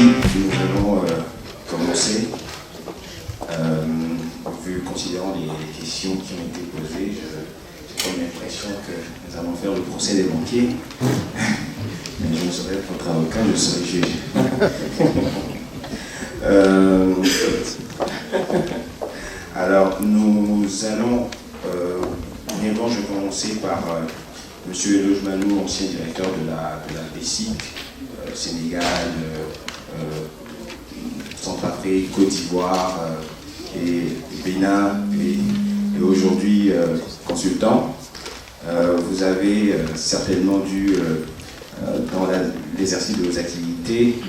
nous allons commencer. Considérant les questions qui ont été posées, j'ai comme l'impression que nous allons faire le procès des banquiers. Mais je ne serai votre avocat, je serai juge. Alors, nous allons, premièrement, je vais commencer par M. Eloge Malou, ancien directeur de la BESIC, Sénégal, Centrafrique, Côte d'Ivoire et Bénin, et aujourd'hui consultant. Vous avez certainement dû, dans l'exercice de vos activités,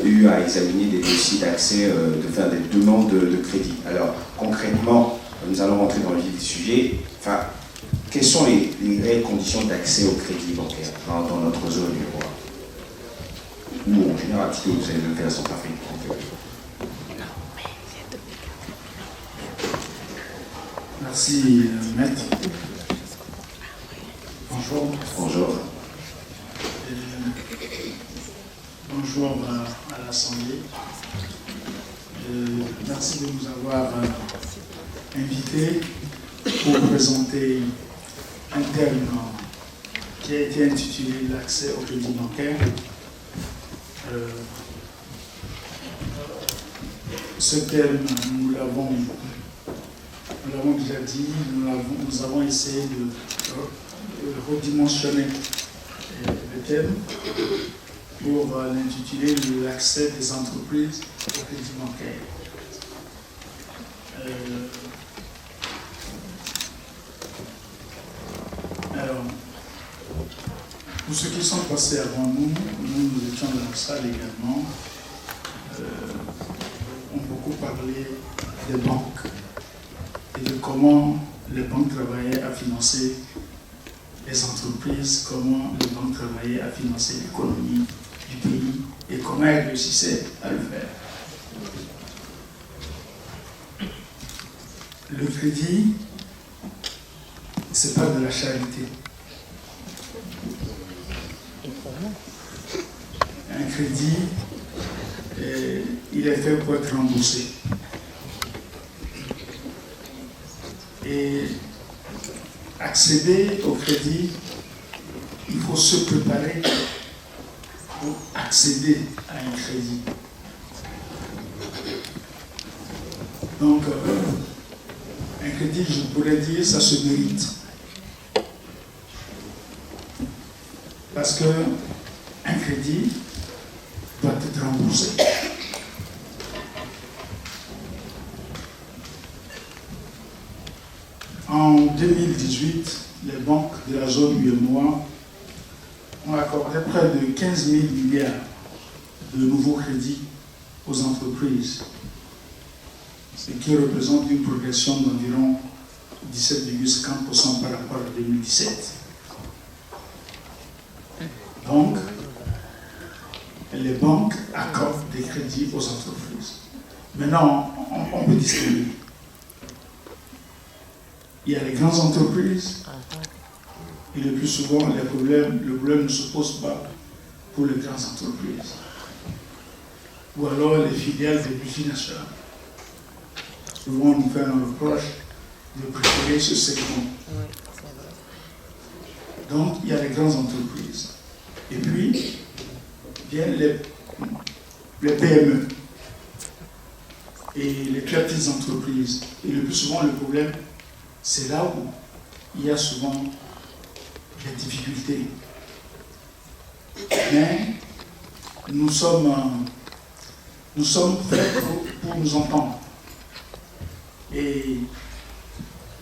eu à examiner des dossiers d'accès, de faire des demandes de crédit. Alors, concrètement, nous allons rentrer dans le vif du sujet. Enfin, quelles sont les réelles conditions d'accès au crédit bancaire dans notre zone du roi? Ou en général, puisque vous avez même fait la Centrafrique. Merci, maître. Bonjour. Bonjour. Bonjour à l'Assemblée. Merci de nous avoir invités pour présenter un thème qui a été intitulé l'accès au crédit bancaire. Ce thème, nous l'avons déjà dit, nous avons essayé de redimensionner le thème pour l'intituler l'accès des entreprises au crédit bancaire. Alors, pour ceux qui sont passés avant nous étions dans la salle également, ont beaucoup parlé des banques et de comment les banques travaillaient à financer les entreprises, comment les banques travaillaient à financer l'économie du pays et comment elles réussissaient à le faire. Le crédit, ce n'est pas de la charité. Un crédit, il est fait pour être remboursé. Et accéder au crédit, il faut se préparer pour accéder à un crédit. Donc, un crédit, je pourrais dire, ça se mérite. Parce qu'un crédit doit être remboursé. En 2018, les banques de la zone UEMOA ont accordé près de 15 000 milliards de nouveaux crédits aux entreprises, ce qui représente une progression d'environ 17,50% par rapport à 2017. Donc, les banques accordent des crédits aux entreprises. Maintenant, on peut distinguer. Il y a les grandes entreprises et le plus souvent, le problème ne se pose pas pour les grandes entreprises. Ou alors les filiales des multinationales. Souvent, on nous fait un reproche de préférer ce segment. Donc, il y a les grandes entreprises. Et puis, viennent les PME et les très petites entreprises. Et le plus souvent, le problème, c'est là où il y a souvent des difficultés. Mais nous sommes faits pour nous entendre. Et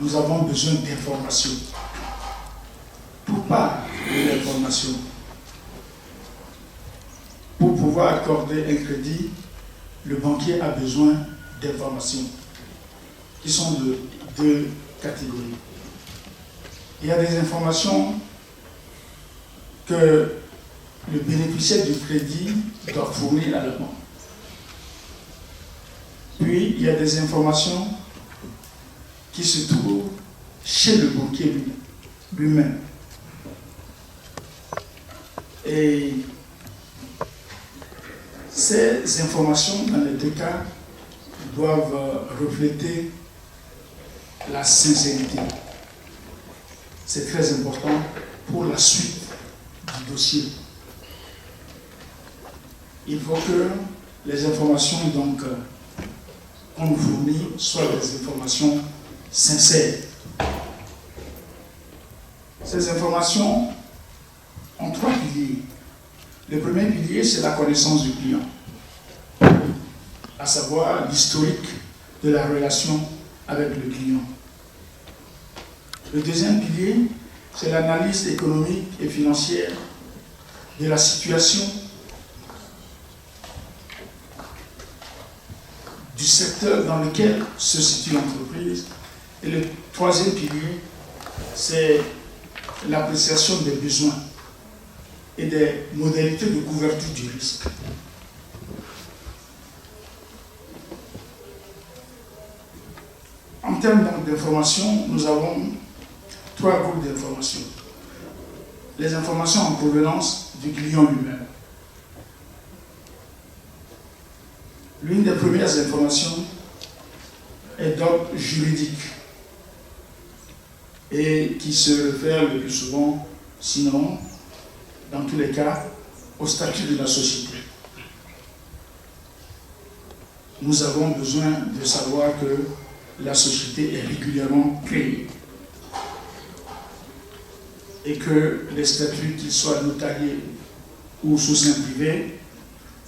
nous avons besoin d'informations. Tout part de l'information. Pour pouvoir accorder un crédit, le banquier a besoin d'informations qui sont de deux catégories. Il y a des informations que le bénéficiaire du crédit doit fournir à la banque. Puis, il y a des informations qui se trouvent chez le banquier lui-même. Ces informations, dans les deux cas, doivent refléter la sincérité. C'est très important pour la suite du dossier. Il faut que les informations qu'on nous fournit soient des informations sincères. Ces informations ont 3 piliers. Le premier pilier, c'est la connaissance du client, à savoir l'historique de la relation avec le client. Le deuxième pilier, c'est l'analyse économique et financière de la situation du secteur dans lequel se situe l'entreprise. Et le troisième pilier, c'est l'appréciation des besoins et des modalités de couverture du risque. En termes d'informations, nous avons 3 groupes d'informations. Les informations en provenance du client lui-même. L'une des premières informations est d'ordre juridique et qui se réfère le plus souvent, sinon, dans tous les cas, au statut de la société. Nous avons besoin de savoir que la société est régulièrement créée et que les statuts, qu'ils soient notariés ou sous seing privé,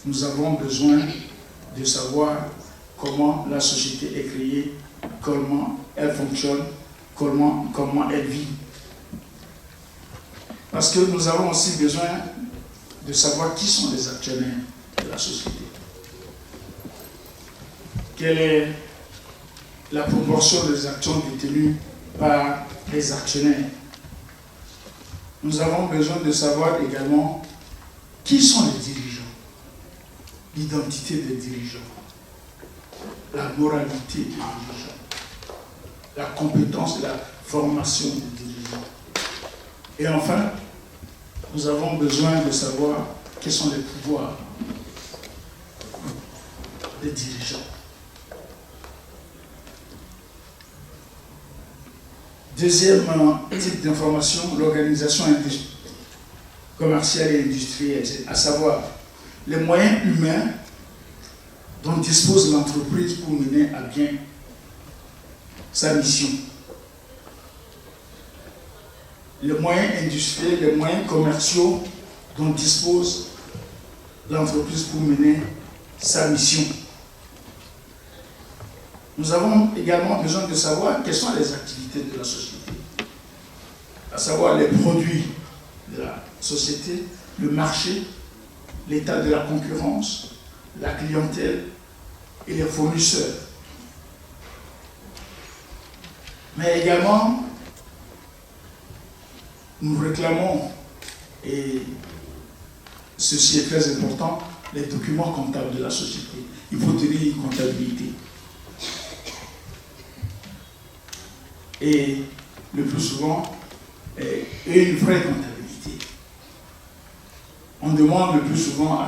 nous avons besoin de savoir comment la société est créée, comment elle fonctionne, comment elle vit. Parce que nous avons aussi besoin de savoir qui sont les actionnaires de la société. Quelle est la proportion des actions détenues par les actionnaires. Nous avons besoin de savoir également qui sont les dirigeants, l'identité des dirigeants, la moralité des dirigeants, la compétence et la formation des dirigeants. Et enfin, nous avons besoin de savoir quels sont les pouvoirs des dirigeants. Deuxième type d'information, l'organisation commerciale et industrielle, à savoir les moyens humains dont dispose l'entreprise pour mener à bien sa mission. Les moyens industriels, les moyens commerciaux dont dispose l'entreprise pour mener sa mission. Nous avons également besoin de savoir quelles sont les activités de la société, à savoir les produits de la société, le marché, l'état de la concurrence, la clientèle et les fournisseurs. Mais également, nous réclamons, et ceci est très important, les documents comptables de la société. Il faut tenir une comptabilité. Et le plus souvent, une vraie comptabilité. On demande le plus souvent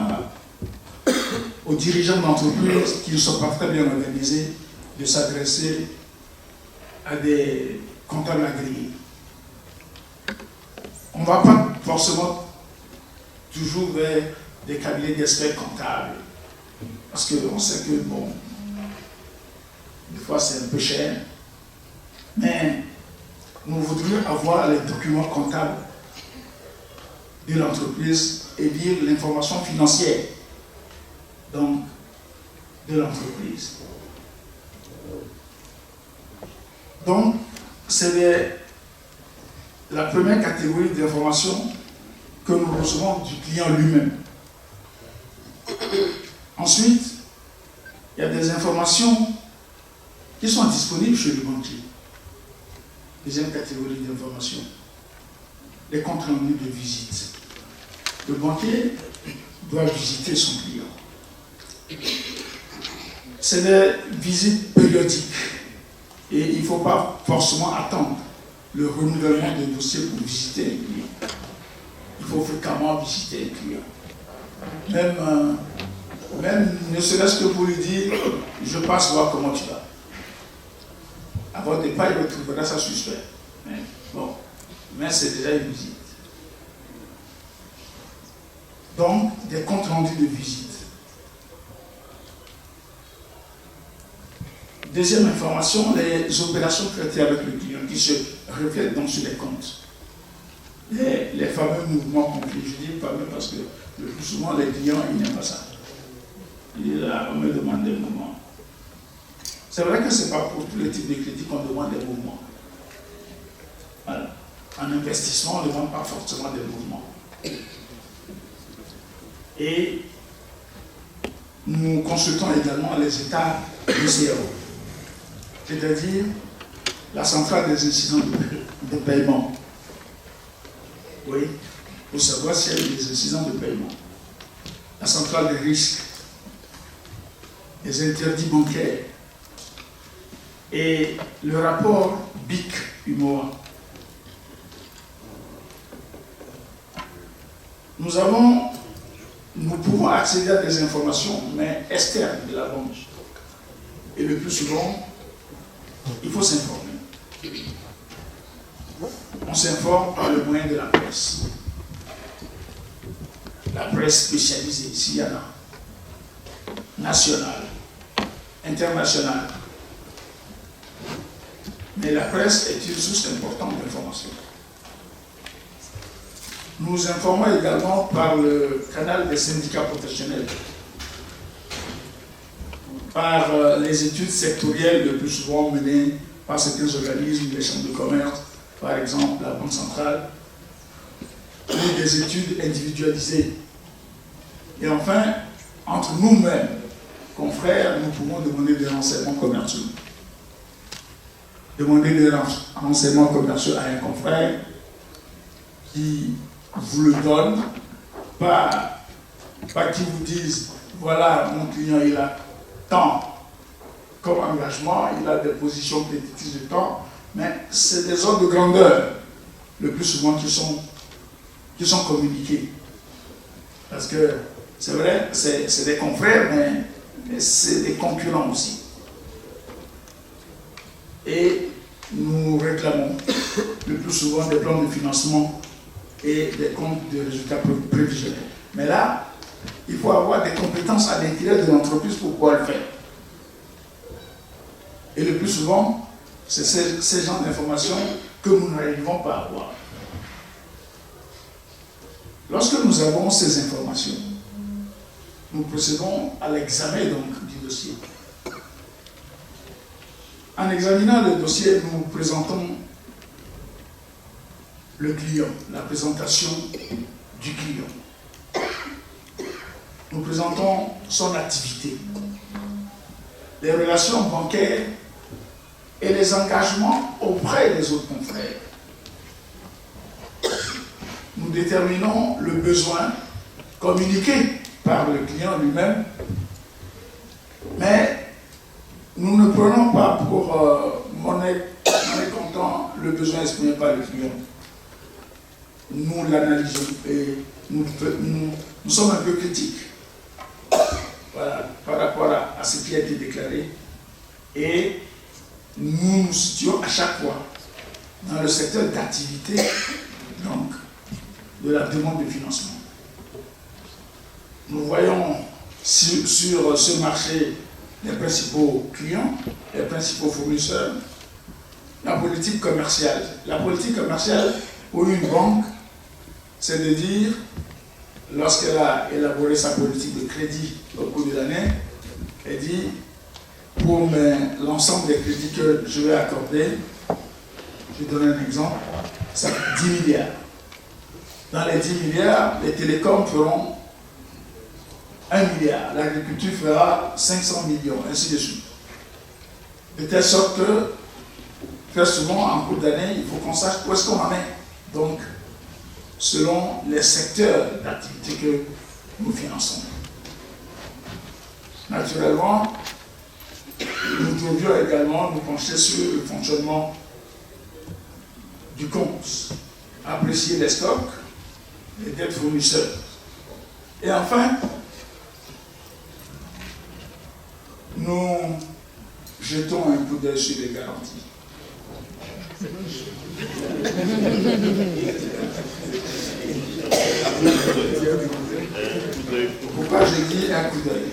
aux dirigeants d'entreprise qui ne sont pas très bien organisés de s'adresser à des comptables agréés. On ne va pas forcément toujours vers des cabinets d'experts comptables, parce qu'on sait que, bon, des fois c'est un peu cher, mais nous voudrions avoir les documents comptables de l'entreprise et lire l'information financière donc, de l'entreprise. Donc, c'est la première catégorie d'informations que nous recevons du client lui-même. Ensuite, il y a des informations qui sont disponibles chez le banquier. Deuxième catégorie d'informations, les comptes rendus de visite. Le banquier doit visiter son client. C'est des visites périodiques et il ne faut pas forcément attendre le renouvellement des dossiers pour visiter un client. Il faut fréquemment visiter un client. Même ne serait-ce que pour lui dire, je passe voir comment tu vas. Avant de pas, il retrouvera ça suspect. Bon, mais c'est déjà une visite. Donc, des comptes rendus de visite. Deuxième information, les opérations traitées avec le client qui se reflètent donc sur les comptes. Les fameux mouvements conflits. Je dis fameux parce que le plus souvent, les clients, ils n'aiment pas ça. Il est là, on me demande des mouvements. C'est vrai que ce n'est pas pour tous les types de crédits qu'on demande des mouvements. Voilà. En investissement, on ne demande pas forcément des mouvements. Et nous consultons également les états du CRO, c'est-à-dire la centrale des incidents de paiement. Oui, pour savoir s'il y a eu des incidents de paiement. La centrale des risques, les interdits bancaires et le rapport BIC-UMOA. Nous pouvons accéder à des informations, mais externes de la banque. Et le plus souvent, il faut s'informer. On s'informe par le moyen de la presse. La presse spécialisée, s'il y en a, nationale, internationale. Mais la presse est une source importante d'information. Nous informons également par le canal des syndicats professionnels, par les études sectorielles le plus souvent menées par certains organismes, les chambres de commerce, par exemple la Banque centrale, ou des études individualisées. Et enfin, entre nous-mêmes, confrères, nous pouvons demander des renseignements commerciaux. Demander des renseignements commerciaux à un confrère qui vous le donne, pas qui vous dise, voilà, mon client, il a tant comme engagement, il a des positions prédictives de temps, mais c'est des ordres de grandeur, le plus souvent, qui sont communiqués. Parce que, c'est vrai, c'est des confrères, mais c'est des concurrents aussi. Et nous réclamons le plus souvent des plans de financement et des comptes de résultats prévisionnels. Mais là, il faut avoir des compétences à l'intérieur de l'entreprise pour pouvoir le faire. Et le plus souvent, c'est ces genres d'informations que nous n'arrivons pas à avoir. Lorsque nous avons ces informations, nous procédons à l'examen donc du dossier. En examinant le dossier, nous présentons le client, la présentation du client. Nous présentons son activité, les relations bancaires et les engagements auprès des autres confrères. Nous déterminons le besoin communiqué par le client lui-même, mais nous ne prenons pas pour monnaie comptant le besoin exprimé par le client. Nous l'analysons et nous sommes un peu critiques, voilà, par rapport à ce qui a été déclaré, et nous nous situons à chaque fois dans le secteur d'activité donc de la demande de financement. Nous voyons sur ce marché les principaux clients, les principaux fournisseurs, la politique commerciale. La politique commerciale pour une banque, c'est de dire, lorsqu'elle a élaboré sa politique de crédit au cours de l'année, elle dit, pour l'ensemble des crédits que je vais accorder, je donne un exemple, ça fait 10 milliards. Dans les 10 milliards, les télécoms feront 1 milliard, l'agriculture fera 500 millions, ainsi de suite. De telle sorte que, très souvent, en cours d'année, il faut qu'on sache où est-ce qu'on en est. Donc, selon les secteurs d'activité que nous finançons. Naturellement, nous devions également nous pencher sur le fonctionnement du compte, apprécier les stocks, les dettes fournisseurs. Et enfin, nous jetons un coup d'œil sur les garanties. Pourquoi je dis un coup d'œil?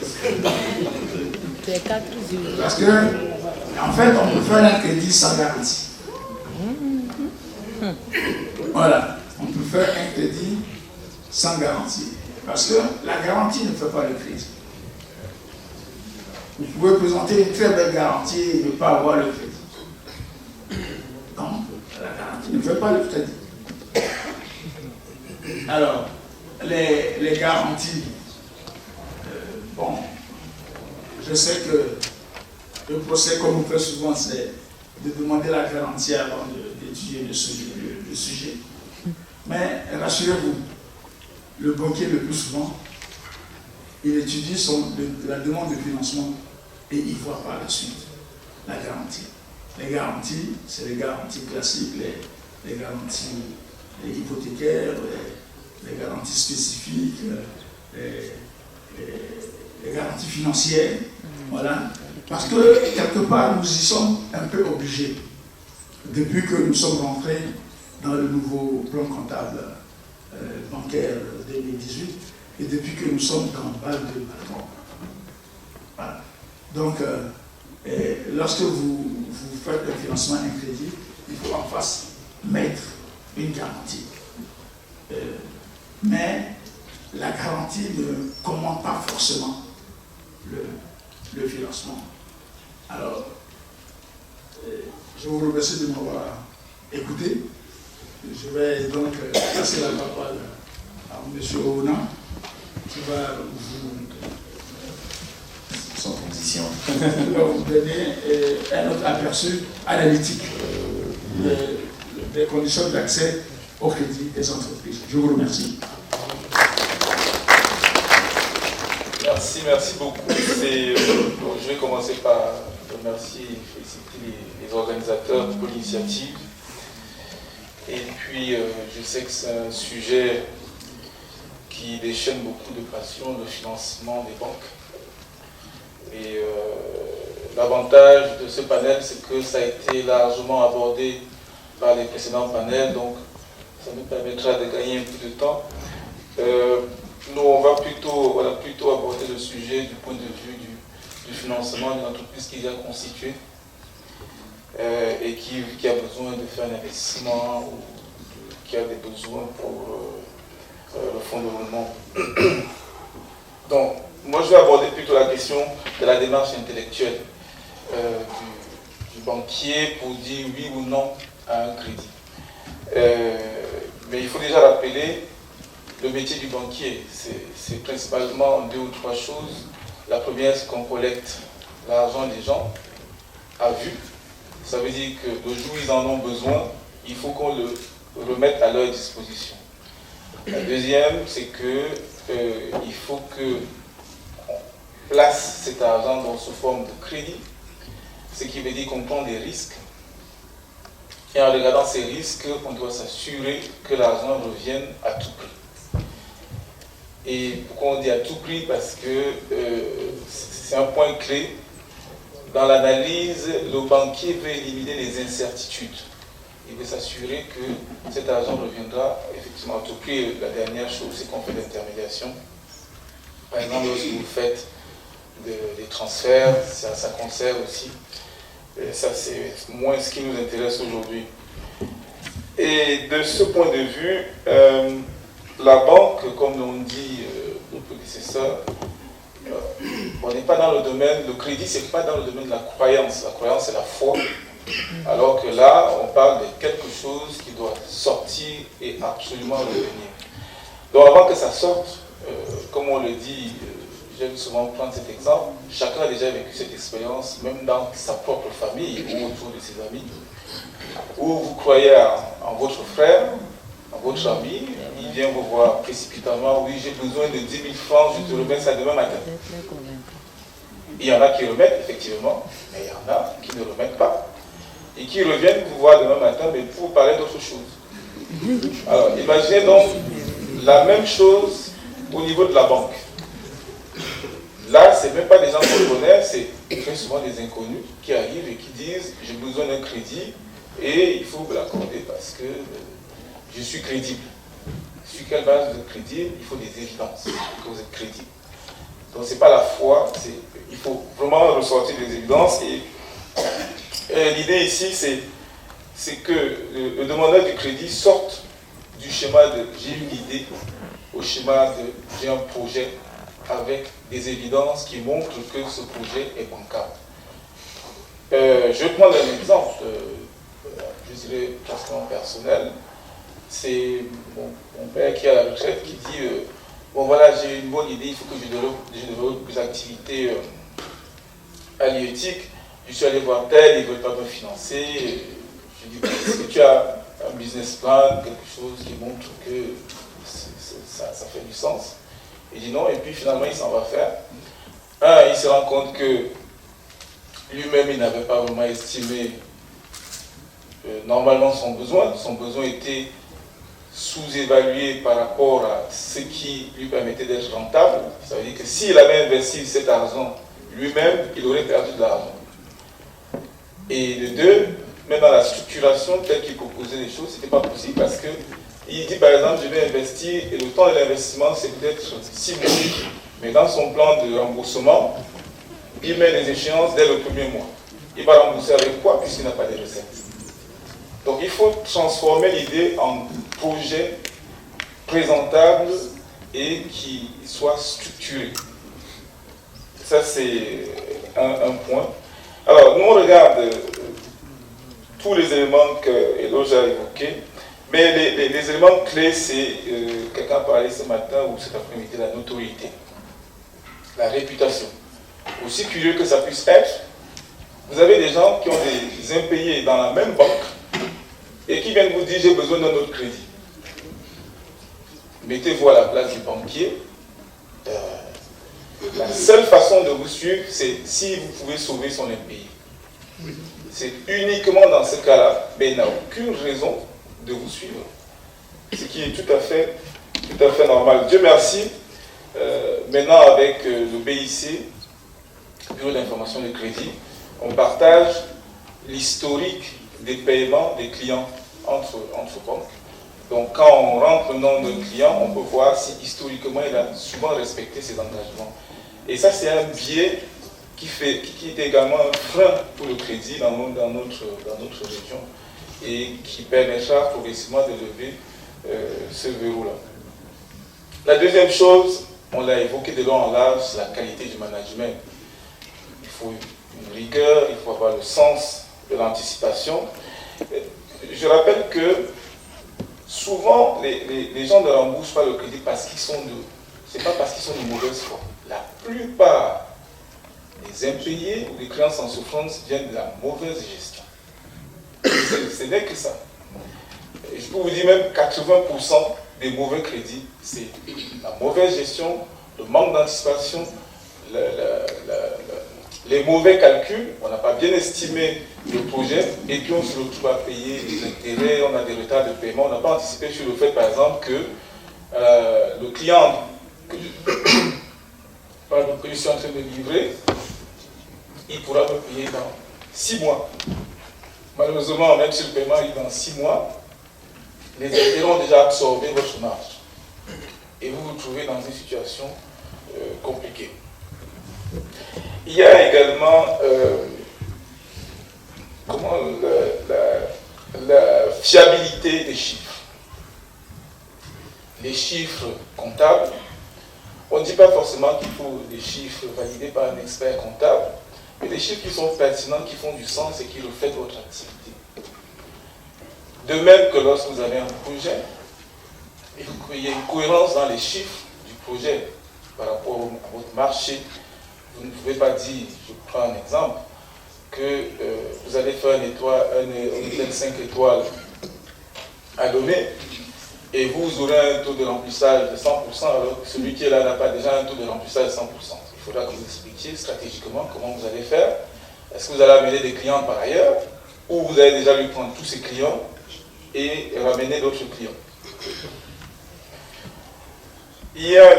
Parce que, en fait, on peut faire un crédit sans garantie. Voilà, on peut faire un crédit sans garantie. Parce que la garantie ne fait pas le crédit. Vous pouvez présenter une très belle garantie et ne pas avoir le crédit. Donc, la garantie ne fait pas le crédit. Alors, les garanties, bon, je sais que le procès, comme on fait souvent, c'est de demander la garantie avant d'étudier le sujet. Mais rassurez-vous, le banquier le plus souvent, il étudie la demande de financement et il voit par la suite la garantie. Les garanties, c'est les garanties classiques, les garanties hypothécaires, les garanties spécifiques, les garanties financières. Voilà. Parce que quelque part, nous y sommes un peu obligés. Depuis que nous sommes rentrés dans le nouveau plan comptable bancaire 2018 et depuis que nous sommes dans BAL 2, BAL 3. Voilà. Donc, lorsque vous faites un financement, un crédit, il faut en face mettre une garantie. Mais la garantie ne commande pas forcément le financement. Alors, je vous remercie de m'avoir écouté. Je vais donc passer la parole à M. Ouna, qui va sans transition vous donner un autre aperçu analytique des conditions d'accès au crédit des entreprises. Je vous remercie. Merci beaucoup. Je vais commencer par remercier et féliciter les organisateurs pour l'initiative. Et puis, je sais que c'est un sujet qui déchaîne beaucoup de passion, le financement des banques. Et l'avantage de ce panel, c'est que ça a été largement abordé par les précédents panels, donc ça nous permettra de gagner un peu de temps. Nous, on va plutôt aborder le sujet du point de vue du financement d'une entreprise qui est déjà constituée et qui a besoin de faire un investissement ou qui a des besoins pour le fonds de roulement. Donc, moi, je vais aborder plutôt la question de la démarche intellectuelle du banquier pour dire oui ou non à un crédit. Mais il faut déjà rappeler le métier du banquier. C'est principalement 2 ou 3 choses. La première, c'est qu'on collecte l'argent des gens à vue. Ça veut dire que le jour où ils en ont besoin, il faut qu'on le remette à leur disposition. La deuxième, c'est qu'il faut qu'on place cet argent sous forme de crédit, ce qui veut dire qu'on prend des risques. Et en regardant ces risques, on doit s'assurer que l'argent revienne à tout prix. Et pourquoi on dit à tout prix? Parce que c'est un point clé. Dans l'analyse, le banquier veut éliminer les incertitudes. Il veut s'assurer que cet argent reviendra effectivement à tout prix. La dernière chose, c'est qu'on fait l'intermédiation. Par exemple, lorsque vous faites des transferts, ça concerne aussi. Et ça, c'est moins ce qui nous intéresse aujourd'hui. Et de ce point de vue, la banque, comme l'ont dit nos prédécesseurs, on n'est pas dans le domaine, le crédit, c'est pas dans le domaine de la croyance. La croyance, c'est la foi. Alors que là, on parle de quelque chose qui doit sortir et absolument revenir. Donc avant que ça sorte, comme on le dit, j'aime souvent prendre cet exemple, chacun a déjà vécu cette expérience, même dans sa propre famille ou autour de ses amis, où vous croyez en votre frère, en votre ami, il vient vous voir précipitamment, oui, j'ai besoin de 10 000 francs, je te remets ça demain matin. Il y en a qui remettent, effectivement, mais il y en a qui ne remettent pas. Et qui reviennent vous voir demain matin, mais pour vous parler d'autre chose. Alors, imaginez donc la même chose au niveau de la banque. Là, ce n'est même pas des gens qu'on connaît, c'est très souvent des inconnus qui arrivent et qui disent « j'ai besoin d'un crédit et il faut me l'accorder parce que je suis crédible ». Sur quelle base vous êtes crédible? Il faut des évidences que vous êtes crédible. Donc ce n'est pas la foi, il faut vraiment ressortir des évidences. Et l'idée ici, c'est que le demandeur du crédit sorte du schéma de « j'ai une idée » au schéma de « j'ai un projet » avec des évidences qui montrent que ce projet est bancable. Je vais prendre un exemple, je dirais pratiquement personnel. C'est mon père qui est à la retraite qui dit bon voilà, j'ai une bonne idée, il faut que je développe des activités halieutiques. Je suis allé voir tel, il ne veut pas me financer. Je dis est-ce que tu as un business plan, quelque chose qui montre que ça fait du sens? Il dit non, et puis finalement il s'en va faire. Il se rend compte que lui-même il n'avait pas vraiment estimé normalement son besoin. Son besoin était sous-évalué par rapport à ce qui lui permettait d'être rentable. Ça veut dire que s'il avait investi cet argent lui-même, il aurait perdu de l'argent. Et de deux, même dans la structuration telle qu'il proposait les choses, ce n'était pas possible parce que il dit par exemple je vais investir et le temps de l'investissement c'est peut-être 6 mois. Mais dans son plan de remboursement, il met les échéances dès le premier mois. Il va rembourser avec quoi puisqu'il n'a pas de recettes? Donc il faut transformer l'idée en projet présentable et qui soit structuré. Ça c'est un point. Alors nous on regarde tous les éléments que Eloge a évoqués, mais les éléments clés c'est, quelqu'un parlait ce matin ou cet après-midi, la notoriété, la réputation. Aussi curieux que ça puisse être, vous avez des gens qui ont des impayés dans la même banque et qui viennent vous dire j'ai besoin d'un autre crédit. Mettez-vous à la place du banquier. La seule façon de vous suivre, c'est si vous pouvez sauver son impayé. C'est uniquement dans ce cas-là, mais il n'a aucune raison de vous suivre. Ce qui est tout à fait normal. Dieu merci. Maintenant, avec le BIC, Bureau d'information de crédit, on partage l'historique des paiements des clients entre banques. Donc, quand on rentre le nom d'un client, on peut voir si historiquement il a souvent respecté ses engagements. Et ça, c'est un biais qui est également un frein pour le crédit dans notre région et qui permettra progressivement de lever ce verrou-là. La deuxième chose, on l'a évoqué de long en large, c'est la qualité du management. Il faut une rigueur, il faut avoir le sens de l'anticipation. Je rappelle que souvent, les gens ne remboursent pas le crédit parce qu'ils sont c'est pas parce qu'ils sont de mauvaise foi. La plupart des impayés ou des clients sans souffrance viennent de la mauvaise gestion. Ce n'est que ça. Et je peux vous dire même 80% des mauvais crédits, c'est la mauvaise gestion, le manque d'anticipation, les mauvais calculs, on n'a pas bien estimé le projet et puis on se retrouve à payer des intérêts, on a des retards de paiement, on n'a pas anticipé sur le fait par exemple que le client que je suis en train de livrer, il pourra me payer dans 6 mois. Malheureusement, même si le paiement est dans 6 mois, les intérêts ont déjà absorbé votre marge. Et vous vous trouvez dans une situation compliquée. Il y a également la fiabilité des chiffres. Les chiffres comptables, on ne dit pas forcément qu'il faut des chiffres validés par un expert comptable, mais des chiffres qui sont pertinents, qui font du sens et qui reflètent votre activité. De même que lorsque vous avez un projet, il faut qu'il y ait une cohérence dans les chiffres du projet par rapport à votre marché. Vous ne pouvez pas dire, je prends un exemple, que vous allez faire un hôtel 5 étoiles à Lomé et vous aurez un taux de remplissage de 100% alors que celui qui est là n'a pas déjà un taux de remplissage de 100%. Il faudra que vous expliquiez stratégiquement comment vous allez faire. Est-ce que vous allez amener des clients par ailleurs ou vous allez déjà lui prendre tous ces clients et ramener d'autres clients? Il y a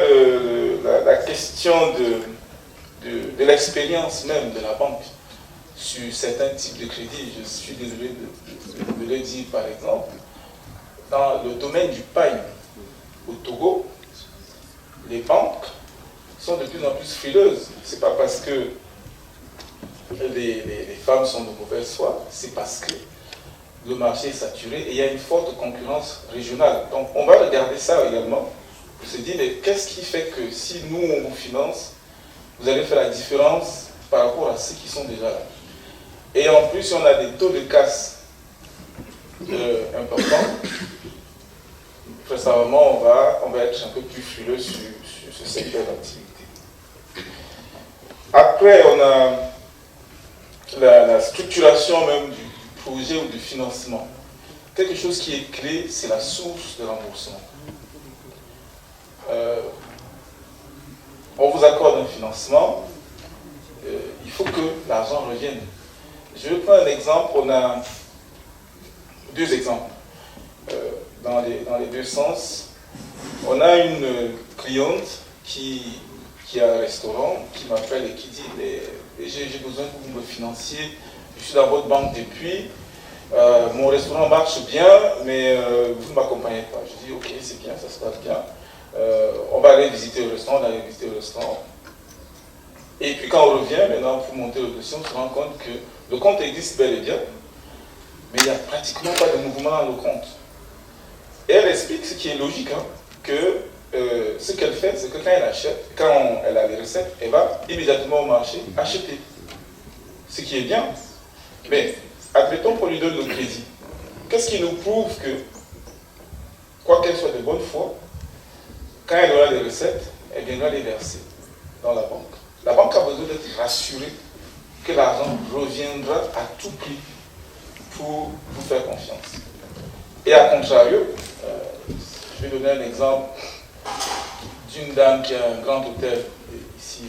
la question de de l'expérience même de la banque sur certains types de crédits. Je suis désolé de le dire par exemple. Dans le domaine du pain au Togo, les banques sont de plus en plus frileuses. Ce n'est pas parce que les femmes sont de mauvaise foi, c'est parce que le marché est saturé et il y a une forte concurrence régionale. Donc on va regarder ça également pour se dire, mais qu'est-ce qui fait que si nous on vous finance, vous allez faire la différence par rapport à ceux qui sont déjà là. Et en plus, on a des taux de casse importants. Récemment, on va être un peu plus frileux sur ce secteur d'activité. Après, on a la structuration même du projet ou du financement. Quelque chose qui est clé, c'est la source de remboursement. On vous accorde un financement, il faut que l'argent revienne. Je vais prendre un exemple, on a deux exemples. Dans les deux sens, on a une cliente qui a un restaurant, qui m'appelle et qui dit j'ai besoin que vous me financiez, je suis dans votre banque depuis, mon restaurant marche bien, mais vous ne m'accompagnez pas. Je dis ok, c'est bien, ça se passe bien. On va aller visiter le restaurant, Et puis quand on revient, maintenant pour monter le dossier, on se rend compte que le compte existe bel et bien, mais il n'y a pratiquement pas de mouvement dans le compte. Et elle explique ce qui est logique, hein, que ce qu'elle fait, c'est que quand elle achète, quand elle a les recettes, elle va immédiatement au marché acheter. Ce qui est bien. Mais admettons qu'on lui donne le crédit. Qu'est-ce qui nous prouve que, quoi qu'elle soit de bonne foi, quand elle aura les recettes, elle viendra les verser dans la banque. La banque a besoin d'être rassurée que l'argent reviendra à tout prix pour vous faire confiance. Et à contrario, je vais donner un exemple d'une dame qui a un grand hôtel ici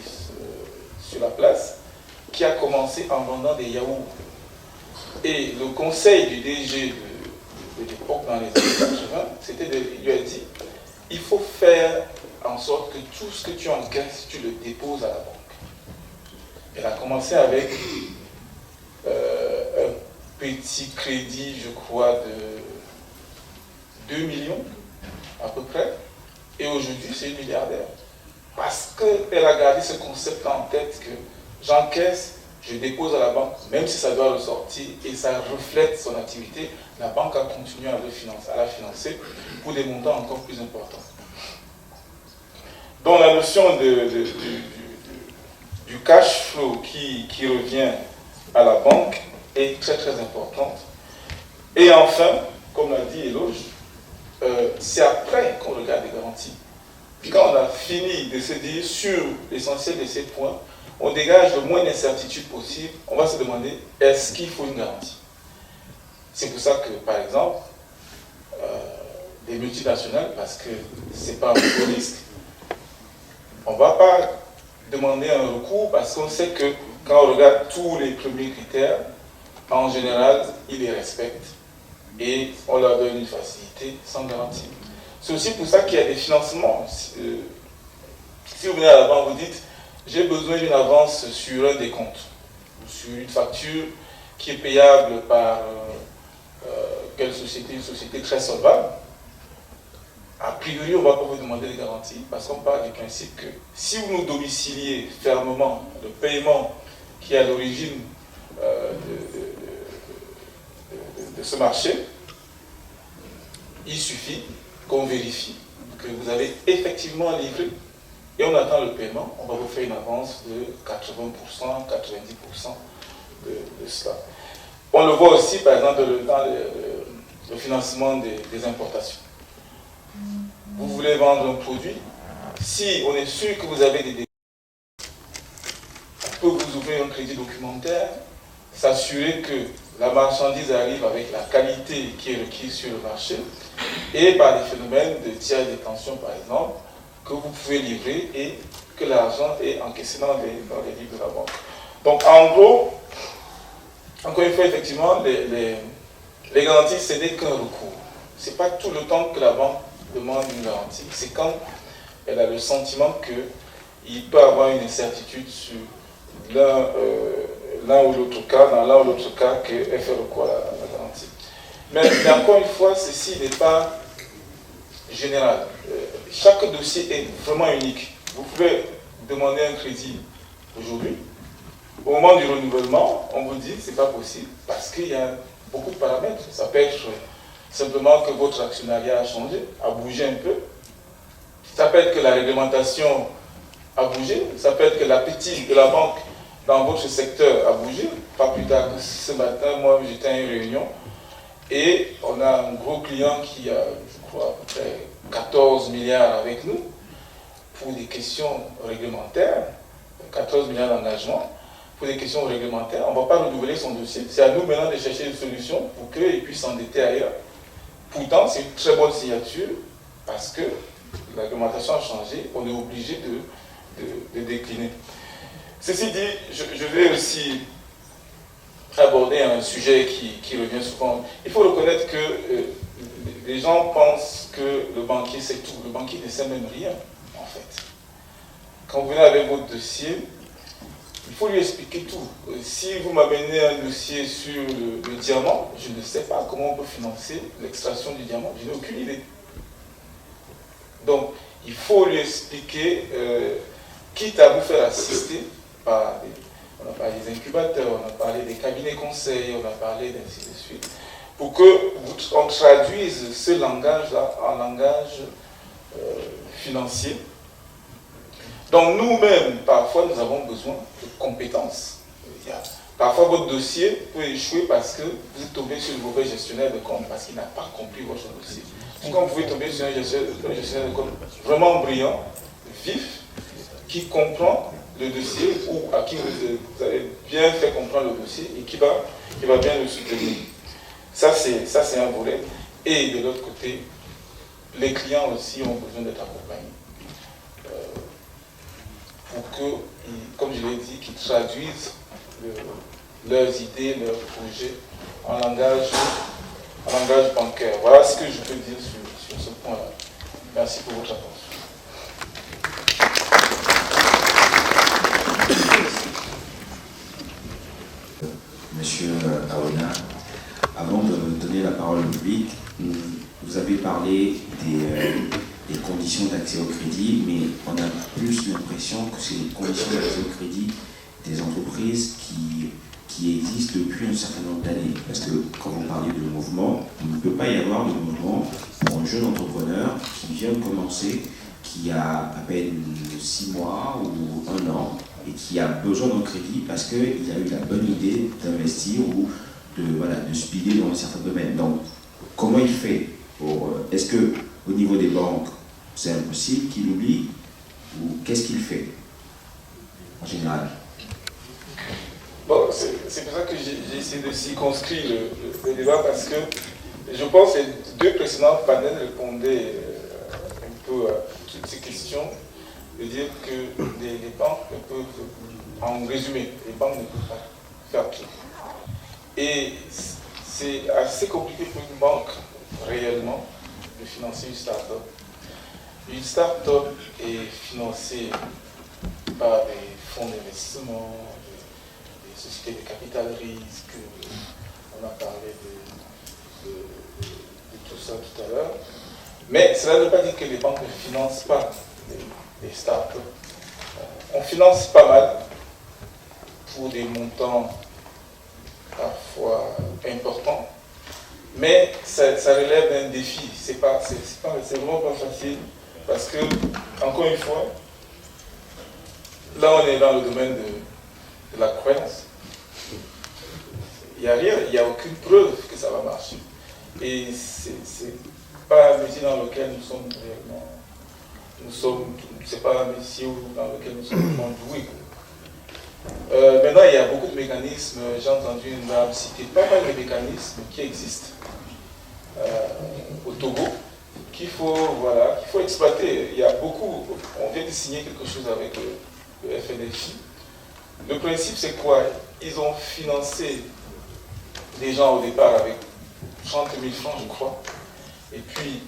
sur la place, qui a commencé en vendant des yaourts. Et le conseil du DG de l'époque, dans les années 80, il lui a dit, il faut faire en sorte que tout ce que tu encaisses, tu le déposes à la banque. Elle a commencé avec un petit crédit, je crois, de 2 millions à peu près, et aujourd'hui c'est une milliardaire. Parce qu'elle a gardé ce concept en tête que j'encaisse, je dépose à la banque, même si ça doit ressortir, et ça reflète son activité, la banque a continué à la financer pour des montants encore plus importants. Donc la notion du cash flow qui revient à la banque est très très importante. Et enfin, comme l'a dit Eloge, c'est après qu'on regarde les garanties. Puis quand on a fini de se dire sur l'essentiel de ces points, on dégage le moins d'incertitude possible, on va se demander, est-ce qu'il faut une garantie? C'est pour ça que, par exemple, les multinationales, parce que ce n'est pas un gros risque, on ne va pas demander un recours parce qu'on sait que quand on regarde tous les premiers critères, en général, ils les respectent et on leur donne une facilité sans garantie. C'est aussi pour ça qu'il y a des financements. Si vous venez à la banque, vous dites j'ai besoin d'une avance sur un des comptes, ou sur une facture qui est payable par quelle société, une société très solvable. A priori, on ne va pas vous demander des garanties parce qu'on part du principe que si vous nous domiciliez fermement le paiement qui est à l'origine de ce marché, il suffit qu'on vérifie que vous avez effectivement livré et on attend le paiement, on va vous faire une avance de 80%, 90% de cela. On le voit aussi par exemple dans le financement des importations. Vous voulez vendre un produit, si on est sûr que vous avez des défauts, on peut vous ouvrir un crédit documentaire, s'assurer que la marchandise arrive avec la qualité qui est requise sur le marché, et par des phénomènes de tiers détention par exemple, que vous pouvez livrer et que l'argent est encaissé dans les livres de la banque. Donc en gros, encore une fois, effectivement, les garanties, ce n'est qu'un recours. Ce n'est pas tout le temps que la banque demande une garantie, c'est quand elle a le sentiment qu'il peut avoir une incertitude sur l'un ou l'autre cas, dans l'un ou l'autre cas, qu'elle fait recours à la garantie. Mais encore une fois, ceci n'est pas général. Chaque dossier est vraiment unique. Vous pouvez demander un crédit aujourd'hui. Au moment du renouvellement, on vous dit que ce n'est pas possible parce qu'il y a beaucoup de paramètres. Ça peut être simplement que votre actionnariat a changé, a bougé un peu. Ça peut être que la réglementation a bougé. Ça peut être que l'appétit de la banque dans votre secteur a bougé. Pas plus tard que ce matin, moi j'étais à une réunion et on a un gros client qui a, je crois, à peu près 14 milliards avec nous pour des questions réglementaires, 14 milliards d'engagement. Pour des questions réglementaires, on ne va pas renouveler son dossier. C'est à nous maintenant de chercher une solution pour qu'il puisse s'endetter ailleurs. Pourtant, c'est une très bonne signature parce que la réglementation a changé, on est obligé de décliner. Ceci dit, je vais aussi aborder un sujet qui revient souvent. Il faut reconnaître que les gens pensent que le banquier sait tout. Le banquier ne sait même rien, en fait. Quand vous venez avec votre dossier, il faut lui expliquer tout. Si vous m'amenez un dossier sur le diamant, je ne sais pas comment on peut financer l'extraction du diamant. Je n'ai aucune idée. Donc, il faut lui expliquer, quitte à vous faire assister par on a parlé des incubateurs, on a parlé des cabinets conseils, on a parlé d'ainsi de suite, pour qu'on traduise ce langage-là en langage financier. Donc nous-mêmes, parfois, nous avons besoin de compétences. Parfois, votre dossier peut échouer parce que vous êtes tombé sur le mauvais gestionnaire de compte, parce qu'il n'a pas compris votre dossier. Comme vous pouvez tomber sur un gestionnaire de compte vraiment brillant, vif, qui comprend le dossier ou à qui vous avez bien fait comprendre le dossier et qui va bien le soutenir. Ça, c'est un volet. Et de l'autre côté, les clients aussi ont besoin d'être accompagnés. Pour que, comme je l'ai dit, qu'ils traduisent leurs idées, leurs projets en langage bancaire. Voilà ce que je peux dire sur ce point-là. Merci pour votre attention. Monsieur Aona, avant de donner la parole au public, vous avez parlé des conditions d'accès au crédit, mais on a plus l'impression que c'est les conditions d'accès au crédit des entreprises qui existent depuis un certain nombre d'années. Parce que quand vous parlez de mouvement, il ne peut pas y avoir de mouvement pour un jeune entrepreneur qui vient de commencer, qui a à peine 6 mois ou 1 an, et qui a besoin d'un crédit parce qu'il a eu la bonne idée d'investir ou de speeder dans un certain domaine. Donc, comment il fait est-ce qu'au niveau des banques, c'est impossible qu'il oublie ou qu'est-ce qu'il fait en général? Bon, c'est pour ça que j'ai essayé de circonscrire le débat parce que je pense que les 2 précédents panels répondaient un peu à toutes ces questions, de dire que les banques ne peuvent, en résumé, les banques ne peuvent pas faire tout. Et c'est assez compliqué pour une banque, réellement, de financer une start-up. Une start-up est financée par des fonds d'investissement, des sociétés de capital risque, on a parlé de tout ça tout à l'heure. Mais cela ne veut pas dire que les banques ne financent pas les start-up. On finance pas mal pour des montants parfois importants, mais ça relève d'un défi. C'est vraiment pas facile parce que, encore une fois, là on est dans le domaine de la croyance. Il n'y a rien, il n'y a aucune preuve que ça va marcher. Et c'est pas un métier dans lequel nous sommes réellement. C'est pas un métier dans lequel nous sommes vraiment doués. Maintenant, il y a beaucoup de mécanismes. J'ai entendu une dame citer pas mal de mécanismes qui existent au Togo qu'il faut exploiter. Il y a beaucoup. On vient de signer quelque chose avec le FNFI. Le principe, c'est quoi? Ils ont financé les gens au départ avec 30 000 francs, je crois. Et puis,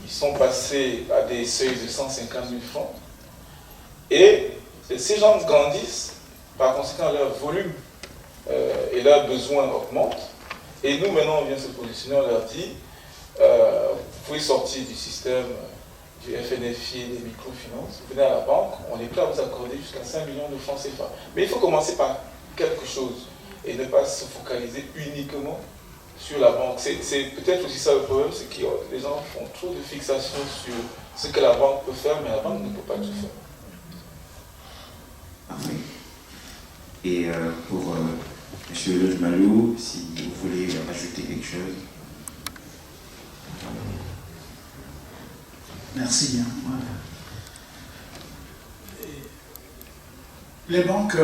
ils sont passés à des seuils de 150 000 francs. Et ces gens grandissent Par conséquent, leur volume et leurs besoins augmentent. Et nous, maintenant, on vient se positionner, on leur dit, vous pouvez sortir du système du FNFI et des microfinances, vous venez à la banque, on est prêt à vous accorder jusqu'à 5 millions de francs CFA. Mais il faut commencer par quelque chose et ne pas se focaliser uniquement sur la banque. C'est peut-être aussi ça le problème, c'est que les gens font trop de fixation sur ce que la banque peut faire, mais la banque ne peut pas tout faire. Parfait. Et pour M. Lodj Malou, si vous voulez rajouter quelque chose. Merci. Les banques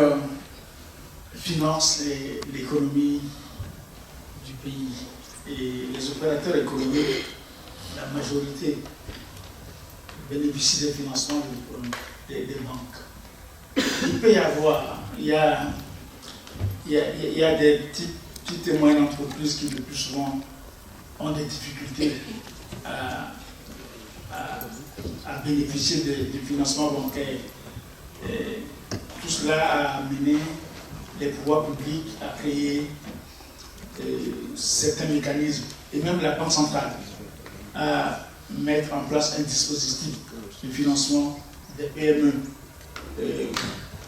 financent l'économie du pays et les opérateurs économiques, la majorité, bénéficient des financements des banques. Il peut y avoir, il y a des petites et moyennes entreprises qui le plus souvent ont des difficultés à bénéficier du financement bancaire. Et tout cela a amené les pouvoirs publics à créer certains mécanismes, et même la Banque centrale, à mettre en place un dispositif de financement des PME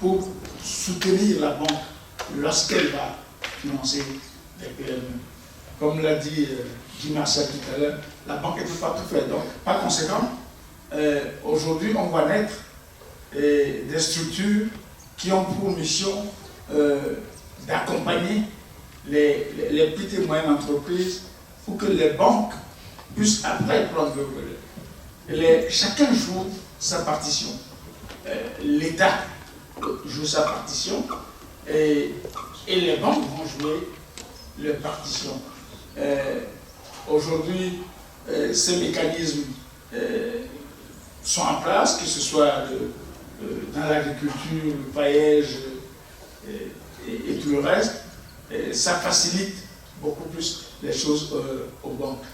pour soutenir la banque lorsqu'elle va financer les PME. Comme l'a dit Guy Marcel tout à l'heure, la banque ne peut pas tout faire. Donc, par conséquent, aujourd'hui, on voit naître des structures qui ont pour mission d'accompagner les petites et moyennes entreprises pour que les banques puissent après prendre le relais. Chacun joue sa partition. L'État joue sa partition et les banques vont jouer leur partition. Aujourd'hui, ces mécanismes sont en place, que ce soit dans l'agriculture, le paillage et tout le reste. Ça facilite beaucoup plus les choses aux banques.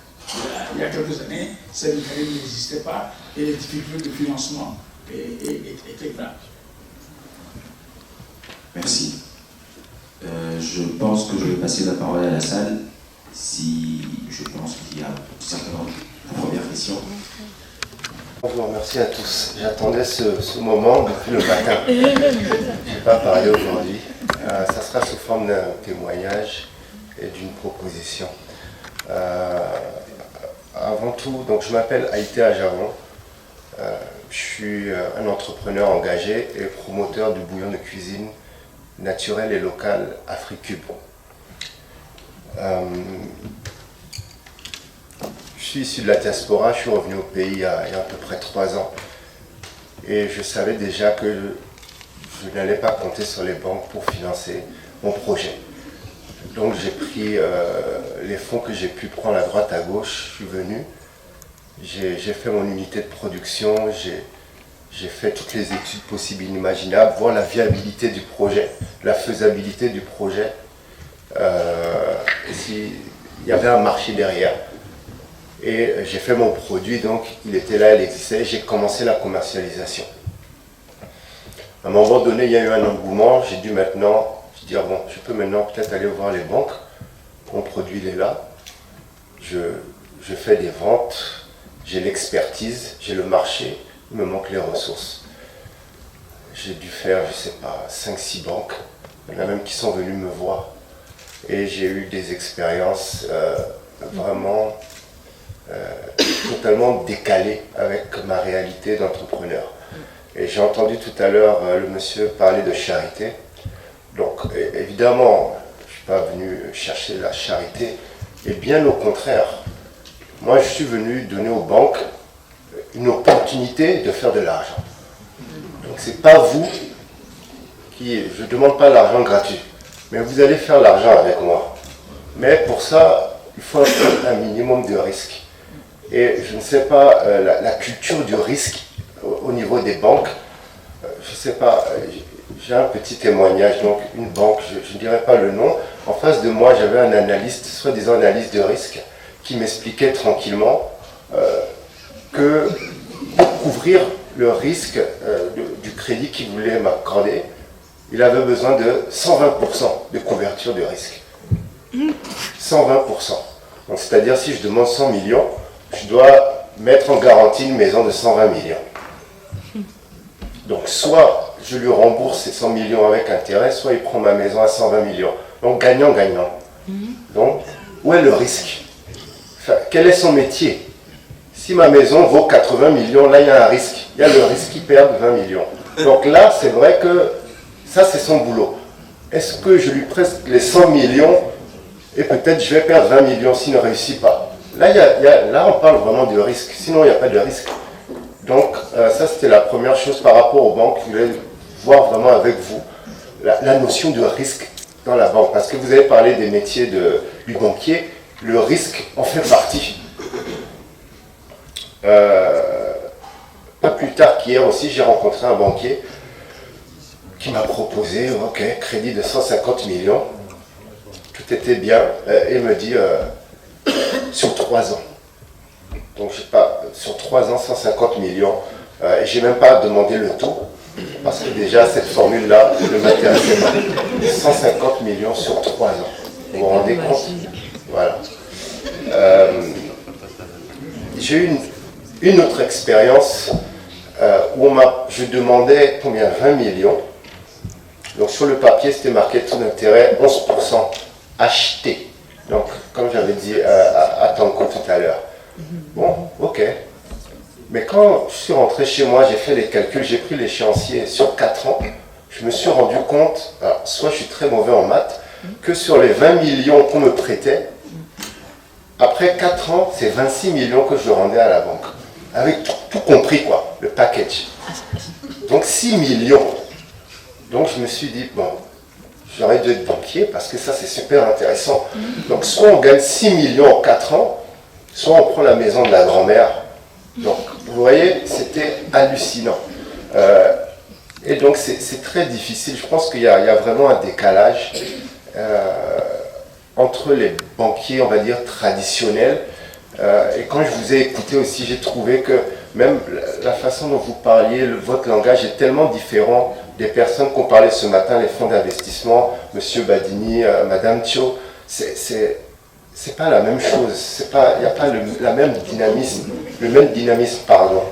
Il y a quelques années, ces mécanismes n'existaient pas et les difficultés de financement étaient graves. Merci. Je pense que je vais passer la parole à la salle. Si je pense qu'il y a certainement la première question. Bonjour, merci à tous. J'attendais ce moment depuis le matin. Je ne vais pas parler aujourd'hui. Ça sera sous forme d'un témoignage et d'une proposition. Avant tout, donc je m'appelle Haïté Ajaron. Je suis un entrepreneur engagé et promoteur du bouillon de cuisine naturel et local AfriCube. Je suis issu de la diaspora, je suis revenu au pays il y a à peu près 3 ans. Et je savais déjà que je n'allais pas compter sur les banques pour financer mon projet. Donc j'ai pris les fonds que j'ai pu prendre à droite à gauche, je suis venu, j'ai fait mon unité de production, j'ai fait toutes les études possibles et inimaginables, voir la viabilité du projet, la faisabilité du projet, s'il y avait un marché derrière. Et j'ai fait mon produit, donc il était là, il existait, j'ai commencé la commercialisation. À un moment donné, il y a eu un engouement, j'ai dû maintenant, dire bon, je peux maintenant peut-être aller voir les banques, mon produit il est là, je fais des ventes, j'ai l'expertise, j'ai le marché, il me manque les ressources. J'ai dû faire, je sais pas, 5-6 banques, il y en a même qui sont venus me voir. Et j'ai eu des expériences vraiment totalement décalées avec ma réalité d'entrepreneur. Et j'ai entendu tout à l'heure le monsieur parler de charité. Donc évidemment, je ne suis pas venu chercher la charité, et bien au contraire. Moi, je suis venu donner aux banques une opportunité de faire de l'argent. Donc ce n'est pas vous qui... Je ne demande pas l'argent gratuit, mais vous allez faire l'argent avec moi. Mais pour ça, il faut un minimum de risque. Et je ne sais pas, la culture du risque au niveau des banques, je ne sais pas, j'ai un petit témoignage, donc une banque, je ne dirais pas le nom, en face de moi j'avais un analyste, soi-disant analyste de risque, qui m'expliquait tranquillement que pour couvrir le risque du crédit qu'il voulait m'accorder, il avait besoin de 120% de couverture de risque. 120%. Donc, c'est-à-dire, si je demande 100 millions, je dois mettre en garantie une maison de 120 millions. Donc, soit je lui rembourse ces 100 millions avec intérêt, soit il prend ma maison à 120 millions. Donc, gagnant-gagnant. Donc, où est le risque? Enfin, quel est son métier? Si ma maison vaut 80 millions, là, il y a un risque. Il y a le risque qu'il perde 20 millions. Donc là, c'est vrai que ça, c'est son boulot. Est-ce que je lui prête les 100 millions et peut-être je vais perdre 20 millions s'il ne réussit pas? Là, là, on parle vraiment de risque. Sinon, il n'y a pas de risque. Donc, ça, c'était la première chose par rapport aux banques. Je voulais voir vraiment avec vous la notion de risque dans la banque. Parce que vous avez parlé des métiers du banquier. Le risque en fait partie. Pas plus tard qu'hier aussi, j'ai rencontré un banquier qui m'a proposé, ok, crédit de 150 millions. Tout était bien. Et il me dit, sur 3 ans. Donc, je sais pas, sur 3 ans, 150 millions. Et je n'ai même pas demandé le taux. Parce que déjà, cette formule-là ne m'intéressait pas. 150 millions sur 3 ans. Vous vous rendez compte? Voilà. J'ai eu une autre expérience où je demandais combien? 20 millions. Donc sur le papier, c'était marqué taux d'intérêt 11% acheté. Donc, comme j'avais dit à Tanko tout à l'heure. Bon, ok. Mais quand je suis rentré chez moi, j'ai fait les calculs, j'ai pris l'échéancier sur 4 ans, je me suis rendu compte, alors, soit je suis très mauvais en maths, que sur les 20 millions qu'on me prêtait, après 4 ans, c'est 26 millions que je rendais à la banque. Avec tout compris, quoi, le package. Donc 6 millions. Donc je me suis dit, bon, j'aurais dû être banquier parce que ça, c'est super intéressant. Donc soit on gagne 6 millions en 4 ans, soit on prend la maison de la grand-mère. Donc, vous voyez, c'était hallucinant. Et donc, c'est très difficile. Je pense qu'il y a vraiment un décalage entre les banquiers, on va dire, traditionnels. Et quand je vous ai écouté aussi, j'ai trouvé que même la façon dont vous parliez, votre langage est tellement différent des personnes qu'on parlait ce matin, les fonds d'investissement, M. Badini, Mme Thio. C'est pas la même chose. Il n'y a pas le même dynamisme, pardon.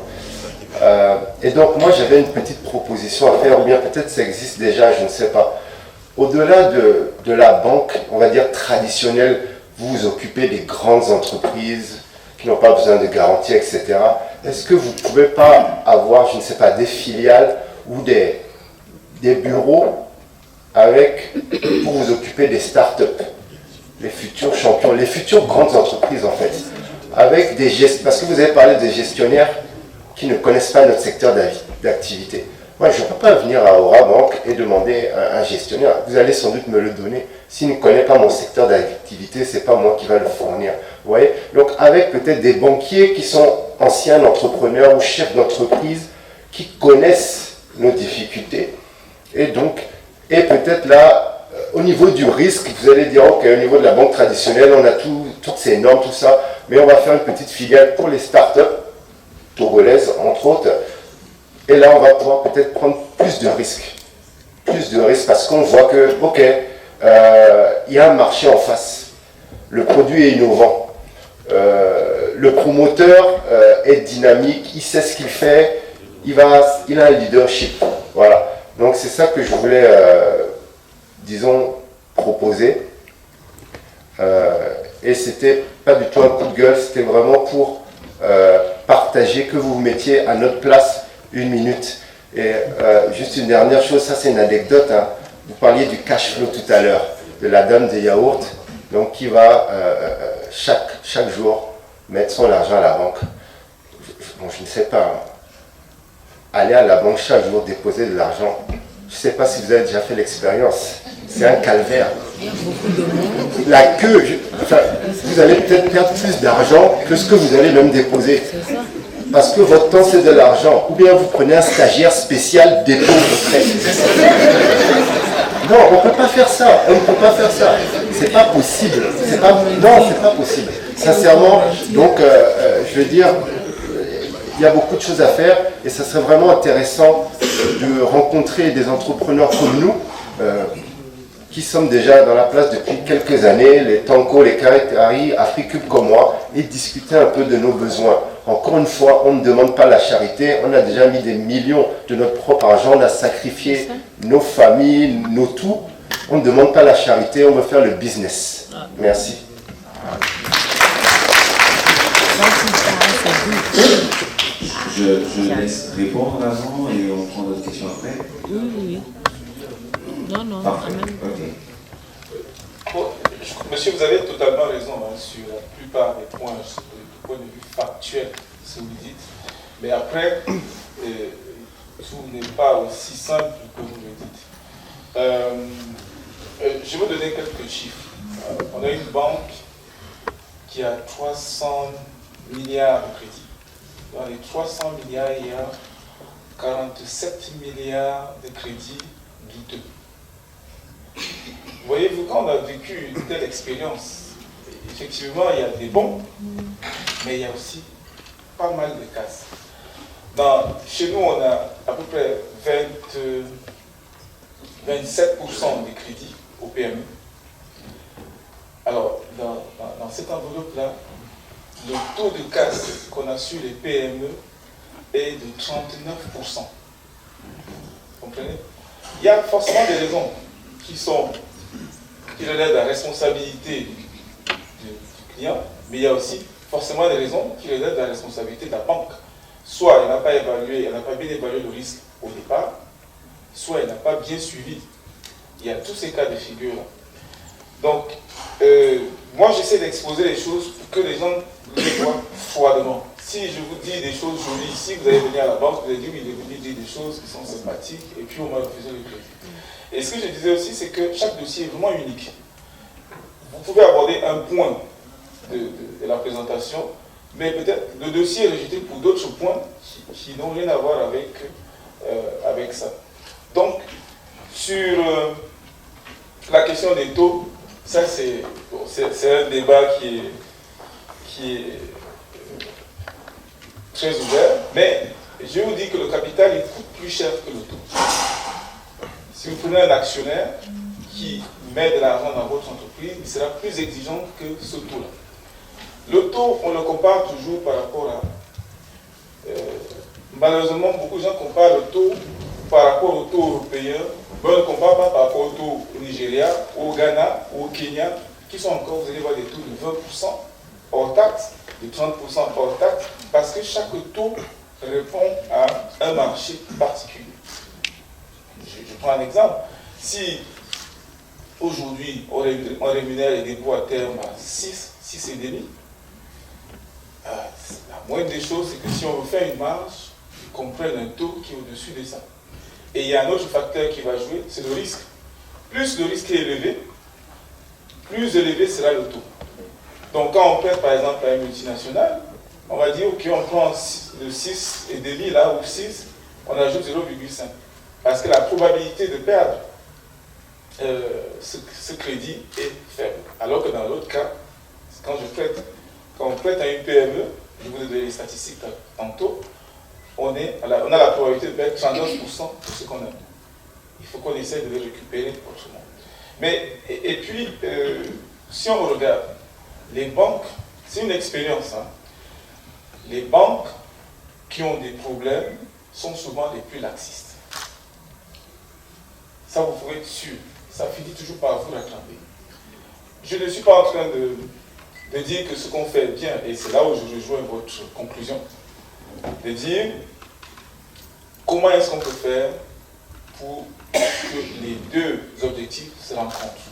Et donc, moi, j'avais une petite proposition à faire, ou bien peut-être ça existe déjà, je ne sais pas. Au-delà de la banque, on va dire traditionnelle, vous vous occupez des grandes entreprises qui n'ont pas besoin de garantie, etc. Est-ce que vous ne pouvez pas avoir, je ne sais pas, des filiales ou des bureaux pour vous occuper des start-up, les futurs champions, les futures grandes entreprises en fait, avec des parce que vous avez parlé des gestionnaires qui ne connaissent pas notre secteur d'activité. Moi, je ne peux pas venir à Aura Bank et demander à un gestionnaire, vous allez sans doute me le donner. S'il ne connaît pas mon secteur d'activité, ce n'est pas moi qui va le fournir. Vous voyez? Donc, avec peut-être des banquiers qui sont anciens entrepreneurs ou chefs d'entreprise, qui connaissent nos difficultés, et peut-être là, au niveau du risque, vous allez dire, ok, au niveau de la banque traditionnelle, on a toutes ces normes, tout ça, mais on va faire une petite filiale pour les startups, togolaises, entre autres, et là, on va pouvoir peut-être prendre plus de risques. Plus de risques parce qu'on voit que, ok, il y a un marché en face. Le produit est innovant. Le promoteur est dynamique, il sait ce qu'il fait, il a un leadership. Voilà. Donc, c'est ça que je voulais, disons, proposer. Et c'était pas du tout un coup de gueule, c'était vraiment pour partager, que vous vous mettiez à notre place 1 minute. Et juste une dernière chose, ça c'est une anecdote, hein. Vous parliez du cash flow tout à l'heure, de la dame des yaourts, donc qui va chaque jour mettre son argent à la banque. Je ne sais pas, hein. Aller à la banque chaque jour déposer de l'argent, je ne sais pas si vous avez déjà fait l'expérience, c'est un calvaire. La queue, vous allez peut-être perdre plus d'argent que ce que vous allez même déposer. Parce que votre temps c'est de l'argent. Ou bien vous prenez un stagiaire spécial dépôt retrait. Non, on ne peut pas faire ça. On ne peut pas faire ça. C'est pas possible. Non, c'est pas possible. Sincèrement, donc je veux dire, il y a beaucoup de choses à faire et ça serait vraiment intéressant de rencontrer des entrepreneurs comme nous, qui sommes déjà dans la place depuis quelques années, les Tanko, les Karitari, Africube comme moi, et discuter un peu de nos besoins. Encore une fois, on ne demande pas la charité, on a déjà mis des millions de notre propre argent, on a sacrifié nos familles, nos tout. On ne demande pas la charité, on veut faire le business. Merci. Je laisse répondre avant et on prend d'autres questions après. Oui. Non. Parfait. Okay. Bon, monsieur, vous avez totalement raison sur la plupart des points, du point de vue factuel, ce que vous dites. Mais après, tout n'est pas aussi simple que vous le dites. Je vais vous donner quelques chiffres. On a une banque qui a 300 milliards de crédits. Dans les 300 milliards, il y a 47 milliards de crédits douteux. Voyez-vous, quand on a vécu une telle expérience, effectivement, il y a des bons, mais il y a aussi pas mal de casses. Chez nous, on a à peu près 27% des crédits au PME. Alors, dans cette enveloppe-là, le taux de casse qu'on a sur les PME est de 39%. Vous comprenez? Il y a forcément des raisons qui relèvent de la responsabilité du client, mais il y a aussi forcément des raisons qui relèvent de la responsabilité de la banque. Soit elle n'a pas bien évalué le risque au départ, soit elle n'a pas bien suivi. Il y a tous ces cas de figure-là. Donc, moi j'essaie d'exposer les choses pour que les gens les voient froidement. Si je vous dis des choses jolies ici, vous allez venir à la banque, vous allez dire, oui, il est venu dire des choses qui sont sympathiques, et puis on m'a refusé le crédit. Et ce que je disais aussi, c'est que chaque dossier est vraiment unique. Vous pouvez aborder un point de la présentation, mais peut-être le dossier est rejeté pour d'autres points qui n'ont rien à voir avec ça. Donc, sur la question des taux, ça c'est un débat qui est très ouvert, mais je vous dis que le capital il coûte plus cher que le taux. Si vous prenez un actionnaire qui met de l'argent dans votre entreprise, il sera plus exigeant que ce taux-là. Le taux, on le compare toujours par rapport à... malheureusement, beaucoup de gens comparent le taux par rapport au taux européen, mais on ne le compare pas par rapport au taux au Nigeria, au Ghana, au Kenya, qui sont encore, vous allez voir, des taux de 20% hors taxe, de 30% hors taxe, parce que chaque taux répond à un marché particulier. Je prends un exemple. Si aujourd'hui on rémunère les dépôts à terme à 6,5, la moindre des choses, c'est que si on veut faire une marge, qu'on prenne un taux qui est au-dessus de ça. Et il y a un autre facteur qui va jouer, c'est le risque. Plus le risque est élevé, plus élevé sera le taux. Donc quand on prête par exemple à une multinationale, on va dire ok, on prend le 6,5 là ou 6, on ajoute 0,5. Parce que la probabilité de perdre ce crédit est faible. Alors que dans l'autre cas, quand on prête à une PME, je vous ai donné les statistiques tantôt, on a la probabilité de perdre 39% de ce qu'on a. Il faut qu'on essaie de les récupérer autrement. Mais, et puis, si on regarde, les banques, c'est une expérience. Les banques qui ont des problèmes sont souvent les plus laxistes. Ça, vous pouvez être sûr. Ça finit toujours par vous rattraper. Je ne suis pas en train de dire que ce qu'on fait est bien, et c'est là où je rejoins votre conclusion, de dire comment est-ce qu'on peut faire pour que les deux objectifs se rencontrent.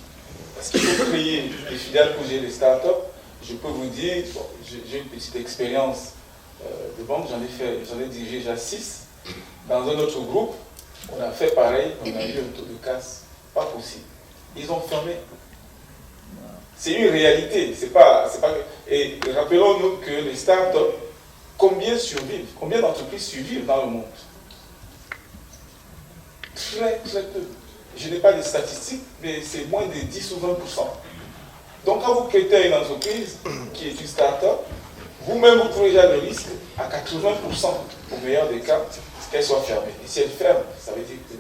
Parce qu'il faut créer des filiales pour gérer les startups. Je peux vous dire, bon, j'ai une petite expérience de banque, j'en ai dirigé déjà 6. Dans un autre groupe, on a fait pareil, on a eu un taux de casse pas possible. Ils ont fermé. C'est une réalité. Et rappelons-nous que les startups, combien d'entreprises survivent dans le monde? Très, très peu. Je n'ai pas de statistiques, mais c'est moins de 10 ou 20%. Donc quand vous prêtez à une entreprise qui est une start-up, vous-même, vous prenez déjà le risque à 80%, au meilleur des cas, qu'elle soit fermée. Et si elle ferme, ça veut dire que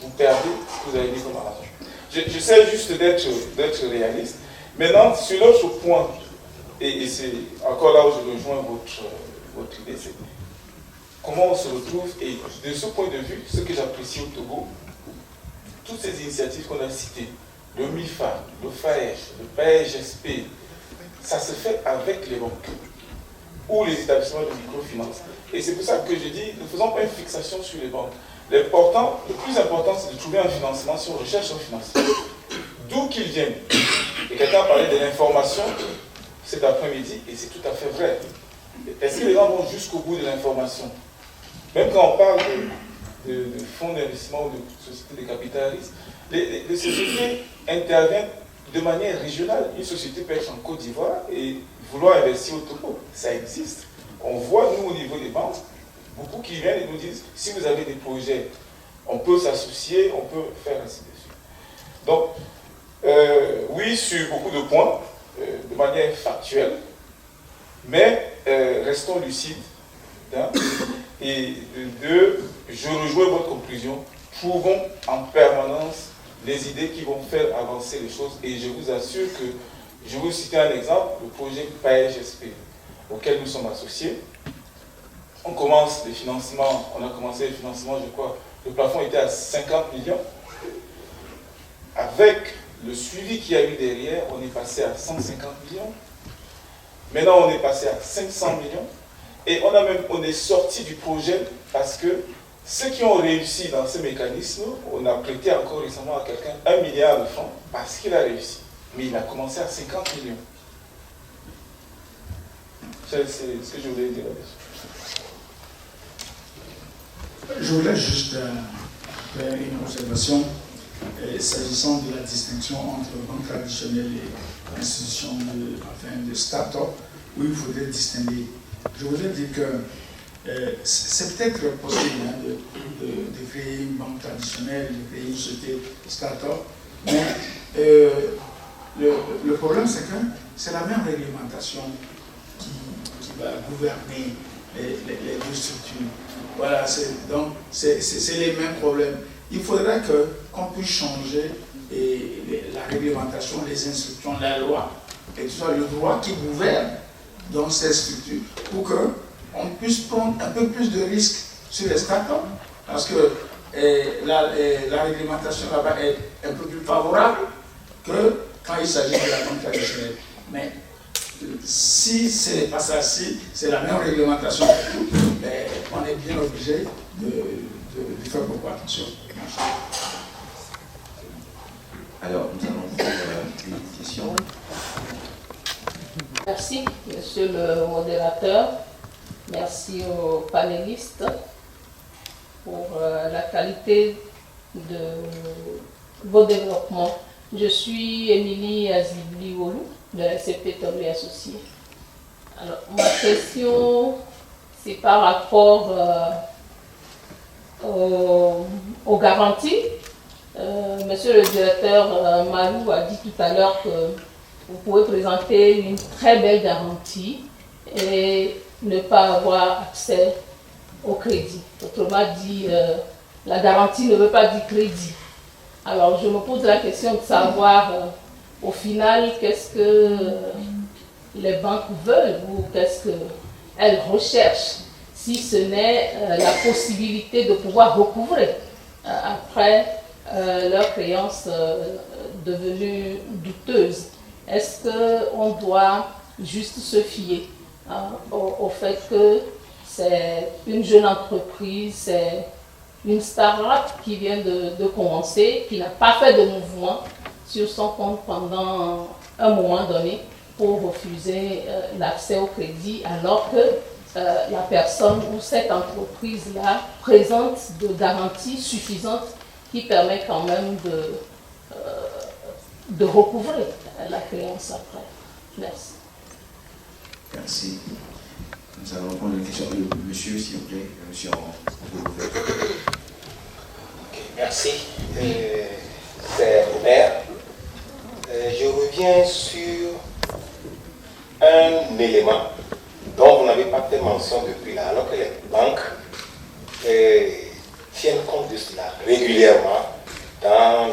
vous perdez ce que vous avez mis comme argent. J'essaie juste d'être réaliste. Maintenant, sur l'autre point, et c'est encore là où je rejoins votre idée, c'est comment on se retrouve. Et de ce point de vue, ce que j'apprécie au Togo, toutes ces initiatives qu'on a citées, le MIFA, le FAEJ, le PAEGSP, ça se fait avec les banques ou les établissements de microfinance. Et c'est pour ça que je dis, ne faisons pas une fixation sur les banques. Le plus important, c'est de trouver un financement si on recherche un financement. D'où qu'il vienne. Et quelqu'un a parlé de l'information cet après-midi, et c'est tout à fait vrai. Est-ce que les gens vont jusqu'au bout de l'information? Même quand on parle de fonds d'investissement ou de sociétés de capital risque, les sociétés interviennent de manière régionale. Une société peut être en Côte d'Ivoire et vouloir investir au Togo. Ça existe. On voit, nous, au niveau des banques, beaucoup qui viennent et nous disent, si vous avez des projets, on peut s'associer, on peut faire ainsi de suite. Donc, oui, sur beaucoup de points, de manière factuelle, mais restons lucides. Hein, et je rejoins votre conclusion, trouvons en permanence les idées qui vont faire avancer les choses. Et je vous assure que, je vais vous citer un exemple, le projet PAEGSP, auquel nous sommes associés. On commence les financements, on a commencé les financements, je crois, le plafond était à 50 millions. Avec le suivi qu'il y a eu derrière, on est passé à 150 millions. Maintenant, on est passé à 500 millions. Et on est sorti du projet parce que ceux qui ont réussi dans ce mécanisme, on a prêté encore récemment à quelqu'un 1 milliard de francs parce qu'il a réussi. Mais il a commencé à 50 millions. C'est ce que je voulais dire là-dessus. Je voulais juste faire une observation s'agissant de la distinction entre banque traditionnelle et institution de start-up, où il faudrait distinguer. Je voudrais dire que c'est peut-être possible de créer une banque traditionnelle, de créer une société start-up, mais le problème c'est que c'est la même réglementation qui va gouverner les deux structures. Voilà, donc c'est les mêmes problèmes. Il faudrait qu'on puisse changer la réglementation, les instructions, la loi, et tout ça, le droit qui gouverne dans ces structures, pour qu'on puisse prendre un peu plus de risques sur les start-up, parce que la réglementation là-bas est un peu plus favorable que quand il s'agit de la banque traditionnelle. Mais si ce n'est pas ça, si c'est la même réglementation que tout, on est bien obligé de faire beaucoup attention. Alors, nous allons prendre une question. Merci, monsieur le modérateur. Merci aux panélistes pour la qualité de vos développements. Je suis Émilie Azibli-Wolou de la SCP Tolé Associés. Alors, ma question, c'est par rapport aux garanties. Monsieur le directeur Malou a dit tout à l'heure que vous pouvez présenter une très belle garantie et ne pas avoir accès au crédit. Autrement dit, la garantie ne veut pas dire crédit. Alors je me pose la question de savoir au final qu'est-ce que les banques veulent ou qu'est-ce qu'elles recherchent, si ce n'est la possibilité de pouvoir recouvrer après leurs créances devenues douteuses. Est-ce qu'on doit juste se fier au fait que c'est une jeune entreprise, c'est une start-up qui vient de commencer, qui n'a pas fait de mouvement sur son compte pendant un moment donné pour refuser l'accès au crédit, alors que la personne ou cette entreprise-là présente de garanties suffisantes qui permettent quand même de recouvrer la créance après. Merci. Merci. Nous allons prendre une question. Monsieur, s'il vous plaît. Monsieur, merci. C'est Robert. Je reviens sur un élément dont vous n'avez pas fait mention depuis là, alors que les banques tiennent compte de cela régulièrement dans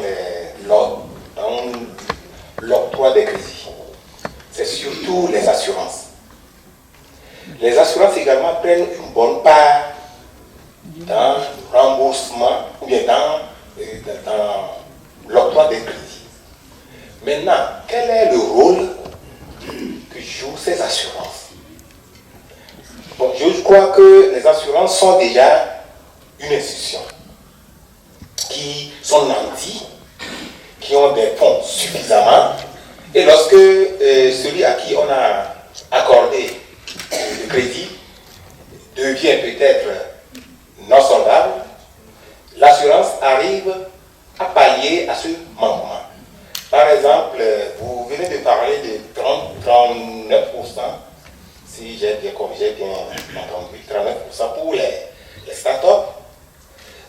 l'octroi des crédits. C'est surtout les assurances. Les assurances également prennent une bonne part dans le remboursement ou bien dans l'octroi des crédits. Maintenant, quel est le rôle que jouent ces assurances? Bon, je crois que les assurances sont déjà une institution qui sont nanties, qui ont des fonds suffisamment, et lorsque celui à qui on a accordé le crédit devient peut-être non solvable, l'assurance arrive à pallier à ce manquement. Par exemple, vous venez de parler de 39%, si j'ai bien entendu, 39% pour les startups.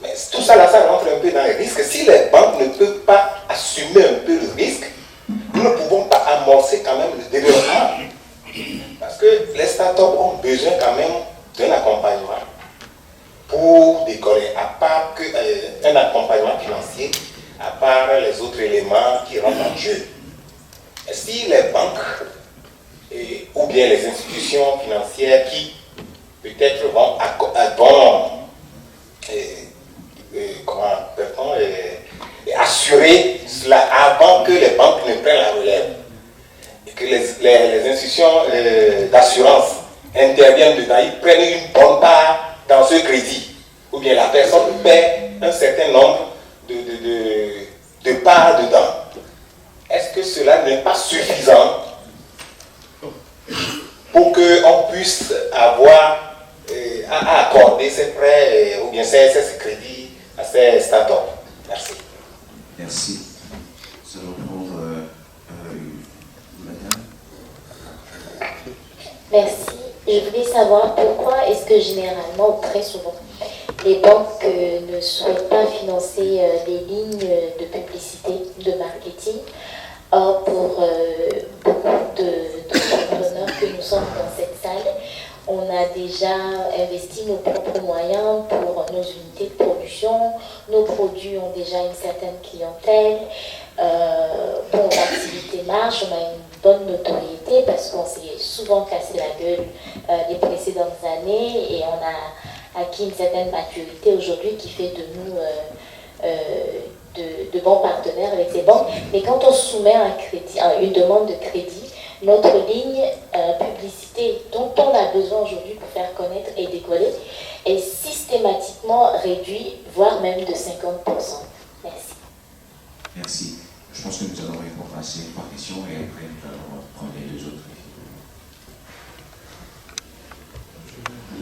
Mais tout ça, là, ça rentre un peu dans les risques. Si les banques ne peuvent pas assumer un peu le risque, nous ne pouvons pas amorcer quand même le développement. Parce que les startups ont besoin quand même d'un accompagnement pour décoller, à part un accompagnement financier, à part les autres éléments qui rentrent en jeu. Et si les banques ou bien les institutions financières qui peut-être vont assurer cela avant que les banques ne prennent la relève et que les institutions d'assurance interviennent dedans, ils prennent une bonne part dans ce crédit, ou bien la personne paie un certain nombre de parts dedans. Est-ce que cela n'est pas suffisant pour qu'on puisse avoir à accorder ces prêts ou bien ces crédits à ces startups? Merci. Merci. Nous allons prendre madame. Merci. Je voulais savoir pourquoi est-ce que généralement, ou très souvent, les banques ne souhaitent pas financer les lignes de publicité, de marketing. Or, pour beaucoup d'entrepreneurs que nous sommes dans cette salle, on a déjà investi nos propres moyens pour nos unités de production. Nos produits ont déjà une certaine clientèle. L'activité marche, on a une bonne notoriété parce qu'on s'est souvent cassé la gueule les précédentes années et on a acquis une certaine maturité aujourd'hui qui fait de nous de bons partenaires avec ces banques. Mais quand on soumet une demande de crédit, notre ligne publicité dont on a besoin aujourd'hui pour faire connaître et décoller est systématiquement réduite, voire même de 50%. Merci. Merci. Je pense que nous allons répondre assez par question et après nous allons prendre les deux autres.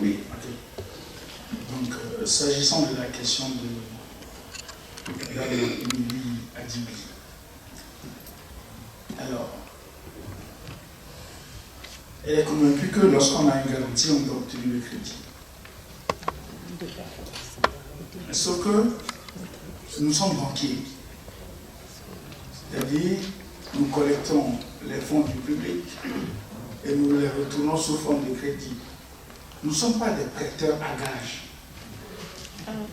Oui. Donc, s'agissant de la question de Mme Émilie Adibi, alors, elle est convaincue que lorsqu'on a une garantie, on peut obtenir le crédit. Sauf que nous sommes banquiers. C'est-à-dire, nous collectons les fonds du public et nous les retournons sous forme de crédit. Nous ne sommes pas des prêteurs à gage.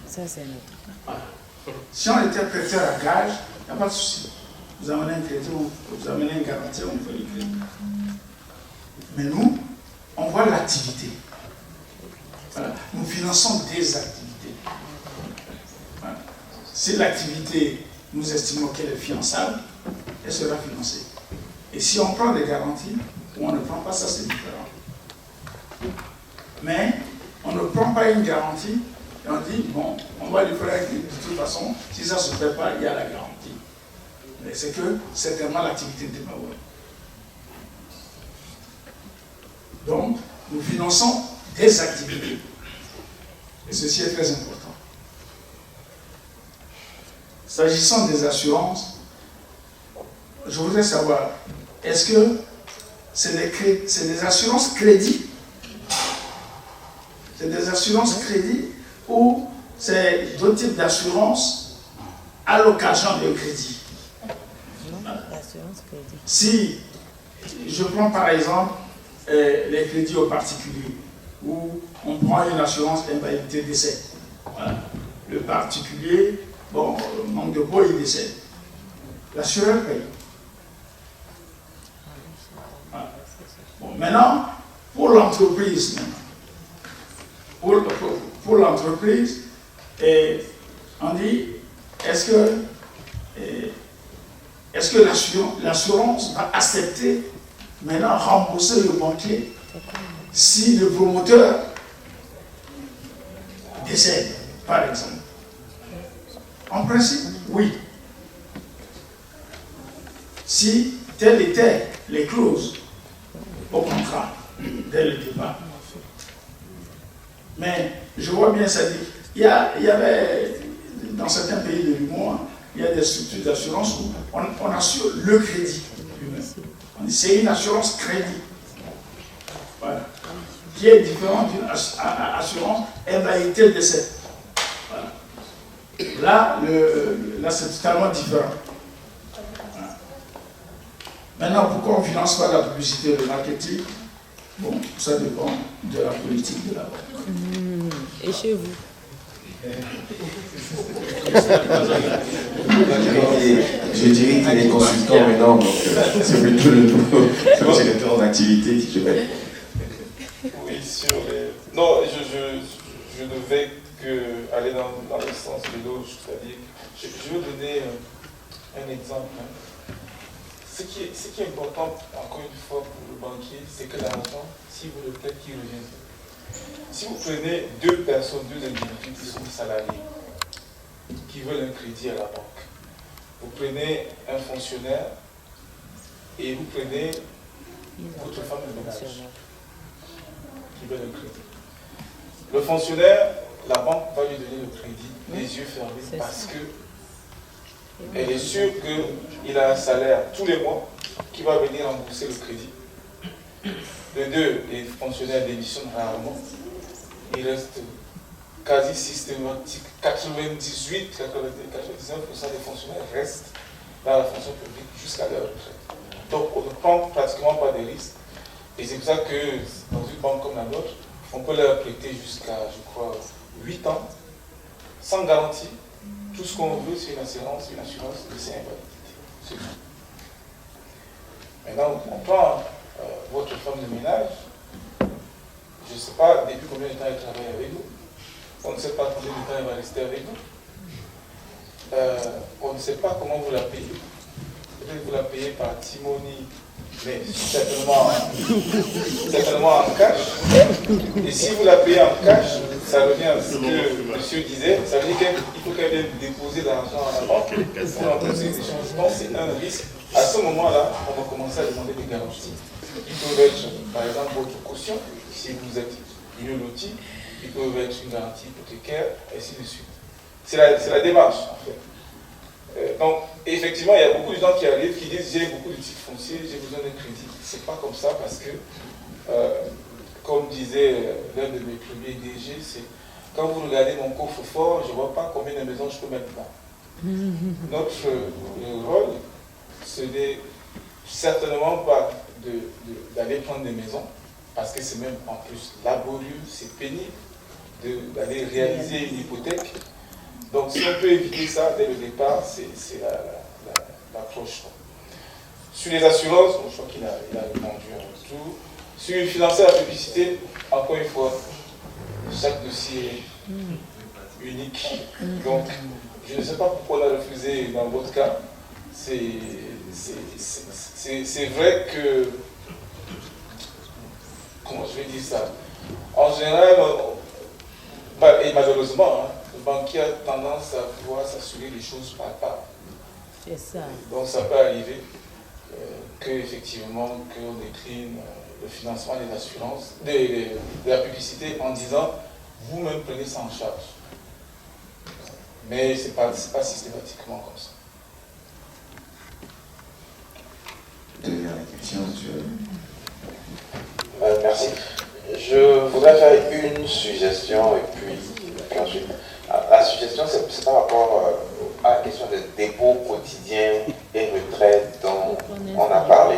Ça, c'est notre. Voilà. Si on était prêteur à gage, il n'y a pas de souci. Vous amenez un crédit, vous amenez une garantie, on fait le crédit. Mais nous, on voit l'activité. Voilà. Nous finançons des activités. Voilà. Si l'activité, nous estimons qu'elle est finançable, elle sera financée. Et si on prend des garanties ou on ne prend pas, ça c'est différent. Mais on ne prend pas une garantie et on dit, bon, on va lui faire de toute façon, si ça ne se fait pas, il y a la garantie. Mais c'est que certainement l'activité n'était pas bonne. Donc, nous finançons des activités. Et ceci est très important. S'agissant des assurances, je voudrais savoir, est-ce que c'est des assurances crédit? C'est des assurances crédit ou c'est d'autres types d'assurances à l'occasion de crédit? Non, l'assurance crédit. Si je prends par exemple les crédits aux particuliers, où on prend une assurance invalidité décès. Voilà. Le particulier, bon, manque de peau, il décède. L'assureur paye. Voilà. Bon, maintenant, pour l'entreprise, pour l'entreprise, on dit, est-ce que l'assurance va accepter maintenant rembourser le banquier si le promoteur décède, par exemple? En principe, oui. Si telles étaient les clauses au contrat dès le départ. Mais je vois bien ça dit. Il y avait, dans certains pays de l'UMOA, il y a des structures d'assurance où on assure le crédit lui-même. C'est une assurance crédit. Voilà. Qui est différente d'une assurance invalidité décès. Voilà. Là, c'est totalement différent. Voilà. Maintenant, pourquoi on ne finance pas la publicité et le marketing? Bon, ça dépend de la politique de la banque. Et chez vous? Je dirais qu'il est consultant maintenant, donc c'est plutôt le nouveau directeur en activité qui je vais. Oui, sur les... Non, je ne vais que aller dans le sens de l'autre, c'est-à-dire, je vais donner un exemple. Ce qui est important, encore une fois, pour le banquier, c'est que l'argent, si vous le prêtez, il revient. Si vous prenez deux personnes, deux individus qui sont salariés, qui veulent un crédit à la banque, vous prenez un fonctionnaire et vous prenez votre femme de ménage qui veut un crédit. Le fonctionnaire, la banque va lui donner le crédit, les yeux fermés, parce qu'elle est sûre qu'il a un salaire tous les mois qui va venir rembourser le crédit. De deux, les fonctionnaires démissionnent rarement. Il reste quasi systématique, 99% des fonctionnaires restent dans la fonction publique jusqu'à leur retraite. Donc on ne prend pratiquement pas de risques. Et c'est pour ça que dans une banque comme la nôtre, on peut leur prêter jusqu'à, je crois, 8 ans, sans garantie. Tout ce qu'on veut, c'est une assurance de ces invalidités. Maintenant, on prend votre femme de ménage, je ne sais pas depuis combien de temps elle travaille avec vous, on ne sait pas combien de temps elle va rester avec vous, on ne sait pas comment vous la payez. Peut-être que vous la payez par timonie, mais certainement en cash. Et si vous la payez en cash, ça revient à ce que monsieur disait, ça veut dire qu'il faut qu'elle vienne déposer l'argent à la banque pour rembourser les changements, c'est un risque. À ce moment-là, on va commencer à demander des garanties. Ils peuvent être, par exemple, votre caution, si vous êtes mieux loti, ils peuvent être une garantie hypothécaire, et ainsi de suite. C'est la démarche, en fait. Donc, effectivement, il y a beaucoup de gens qui arrivent, qui disent j'ai beaucoup de titres fonciers, j'ai besoin d'un crédit. C'est pas comme ça parce que, comme disait l'un de mes premiers DG, c'est quand vous regardez mon coffre-fort, je ne vois pas combien de maisons je peux mettre dedans. Notre rôle, ce n'est certainement pas d'aller prendre des maisons, parce que c'est même en plus laborieux, c'est pénible d'aller réaliser une hypothèque. Donc si on peut éviter ça dès le départ, c'est l'approche. Sur les assurances, je crois qu'il a répondu à tout. Sur financer la publicité, encore une fois, chaque dossier est unique. Donc je ne sais pas pourquoi on a refusé dans votre cas. C'est vrai que, comment je vais dire ça, en général, et malheureusement, le banquier a tendance à vouloir s'assurer les choses par pas. C'est ça. Donc ça peut arriver qu'effectivement, qu'on décline le financement des assurances, de la publicité en disant, vous-même prenez ça en charge. Mais ce n'est pas systématiquement comme ça. Dernière question, monsieur. Merci. Je voudrais faire une suggestion et puis ensuite. La suggestion, c'est par rapport à la question des dépôts quotidiens et retraites dont on a parlé.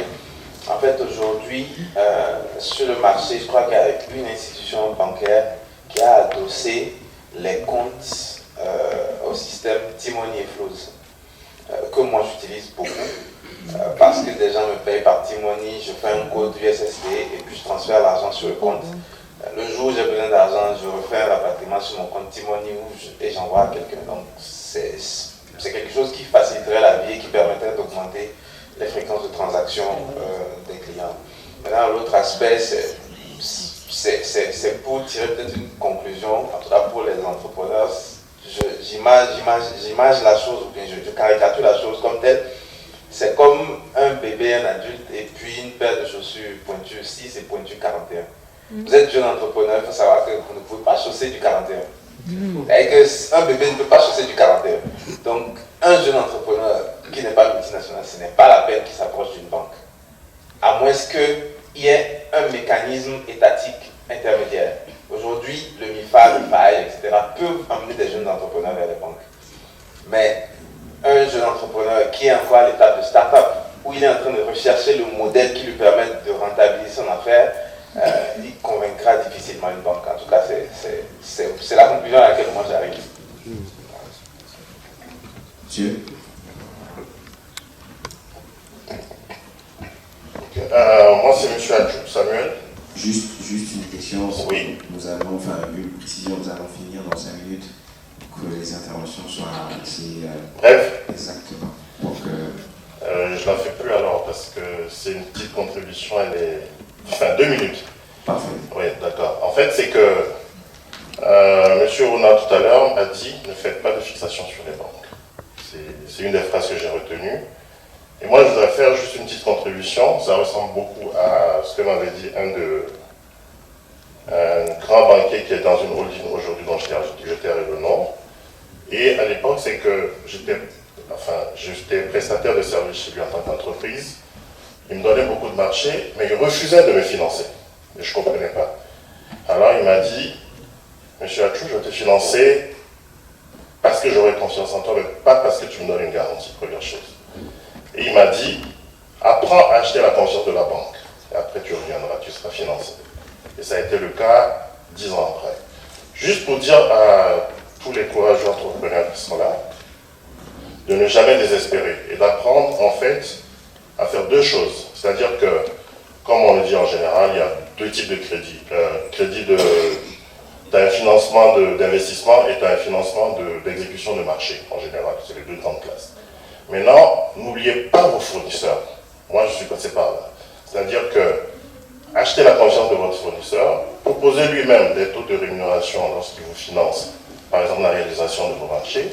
En fait, aujourd'hui, aujourd'hui, sur le marché, je crois qu'il y a une institution bancaire qui a adossé les comptes au système T-Money et Flows, que moi j'utilise beaucoup, parce que des gens me payent par T-Money, je fais un code USSD et puis je transfère l'argent sur le compte. Le jour où j'ai besoin d'argent, je refais un rapatriement sur mon compte T-Money et j'envoie à quelqu'un. Donc c'est quelque chose qui faciliterait la vie et qui permettrait d'augmenter les fréquences de transactions des clients. Maintenant, l'autre aspect, c'est pour tirer peut-être une conclusion, en tout cas pour les entrepreneurs. J'image la chose, ou bien je caricature la chose comme telle. C'est comme un bébé, un adulte, et puis une paire de chaussures pointues 6 et pointues 41. Vous êtes jeune entrepreneur, il faut savoir que vous ne pouvez pas chausser du 41. Et que un bébé ne peut pas chausser du 41. Donc, un jeune entrepreneur qui n'est pas multinational, ce n'est pas la peine qu'il s'approche d'une banque. À moins qu'il y ait un mécanisme étatique intermédiaire. Aujourd'hui, le MIFA, le FAI, etc. peuvent amener des jeunes entrepreneurs vers les banques. Mais un jeune entrepreneur qui est encore à l'étape de start-up, où il est en train de rechercher le modèle qui lui permette de rentabiliser son affaire, il convaincra difficilement une banque. En tout cas, c'est la conclusion à laquelle moi j'arrive. Monsieur. Moi, c'est M. Adjou Samuel. Juste une question. Oui. Nous allons, une précision, nous allons finir dans 5 minutes, que les interventions soient assez bref. Exactement. Donc, je la fais plus alors parce que c'est une petite contribution, elle est 2 minutes. Parfait. Oui, d'accord. En fait, c'est que M. Ronald tout à l'heure m'a dit ne faites pas de fixation sur les banques. C'est une des phrases que j'ai retenues. Et moi, je voudrais faire juste une petite contribution. Ça ressemble beaucoup à ce que m'avait dit un grand banquier qui est dans une holding aujourd'hui dont je tairai le nom. Et à l'époque, c'est que j'étais prestataire de service chez lui en tant qu'entreprise. Il me donnait beaucoup de marchés, mais il refusait de me financer. Et je ne comprenais pas. Alors il m'a dit, Monsieur Adjou, je vais te financer parce que j'aurai confiance en toi, mais pas parce que tu me donnes une garantie, première chose. Et il m'a dit, apprends à acheter la confiance de la banque. Et après tu reviendras, tu seras financé. Et ça a été le cas 10 ans après. Juste pour dire à tous les courageux entrepreneurs qui sont là, de ne jamais désespérer et d'apprendre en fait à faire 2 choses. C'est-à-dire que, comme on le dit en général, il y a 2 types de crédits. Crédit tu as un financement d'investissement et tu as un financement d'exécution de marché en général. C'est les 2 grandes classes. Maintenant, n'oubliez pas vos fournisseurs. Moi, je suis passé par là. C'est-à-dire que achetez la confiance de votre fournisseur, proposez lui-même des taux de rémunération lorsqu'il vous finance, par exemple la réalisation de vos marchés.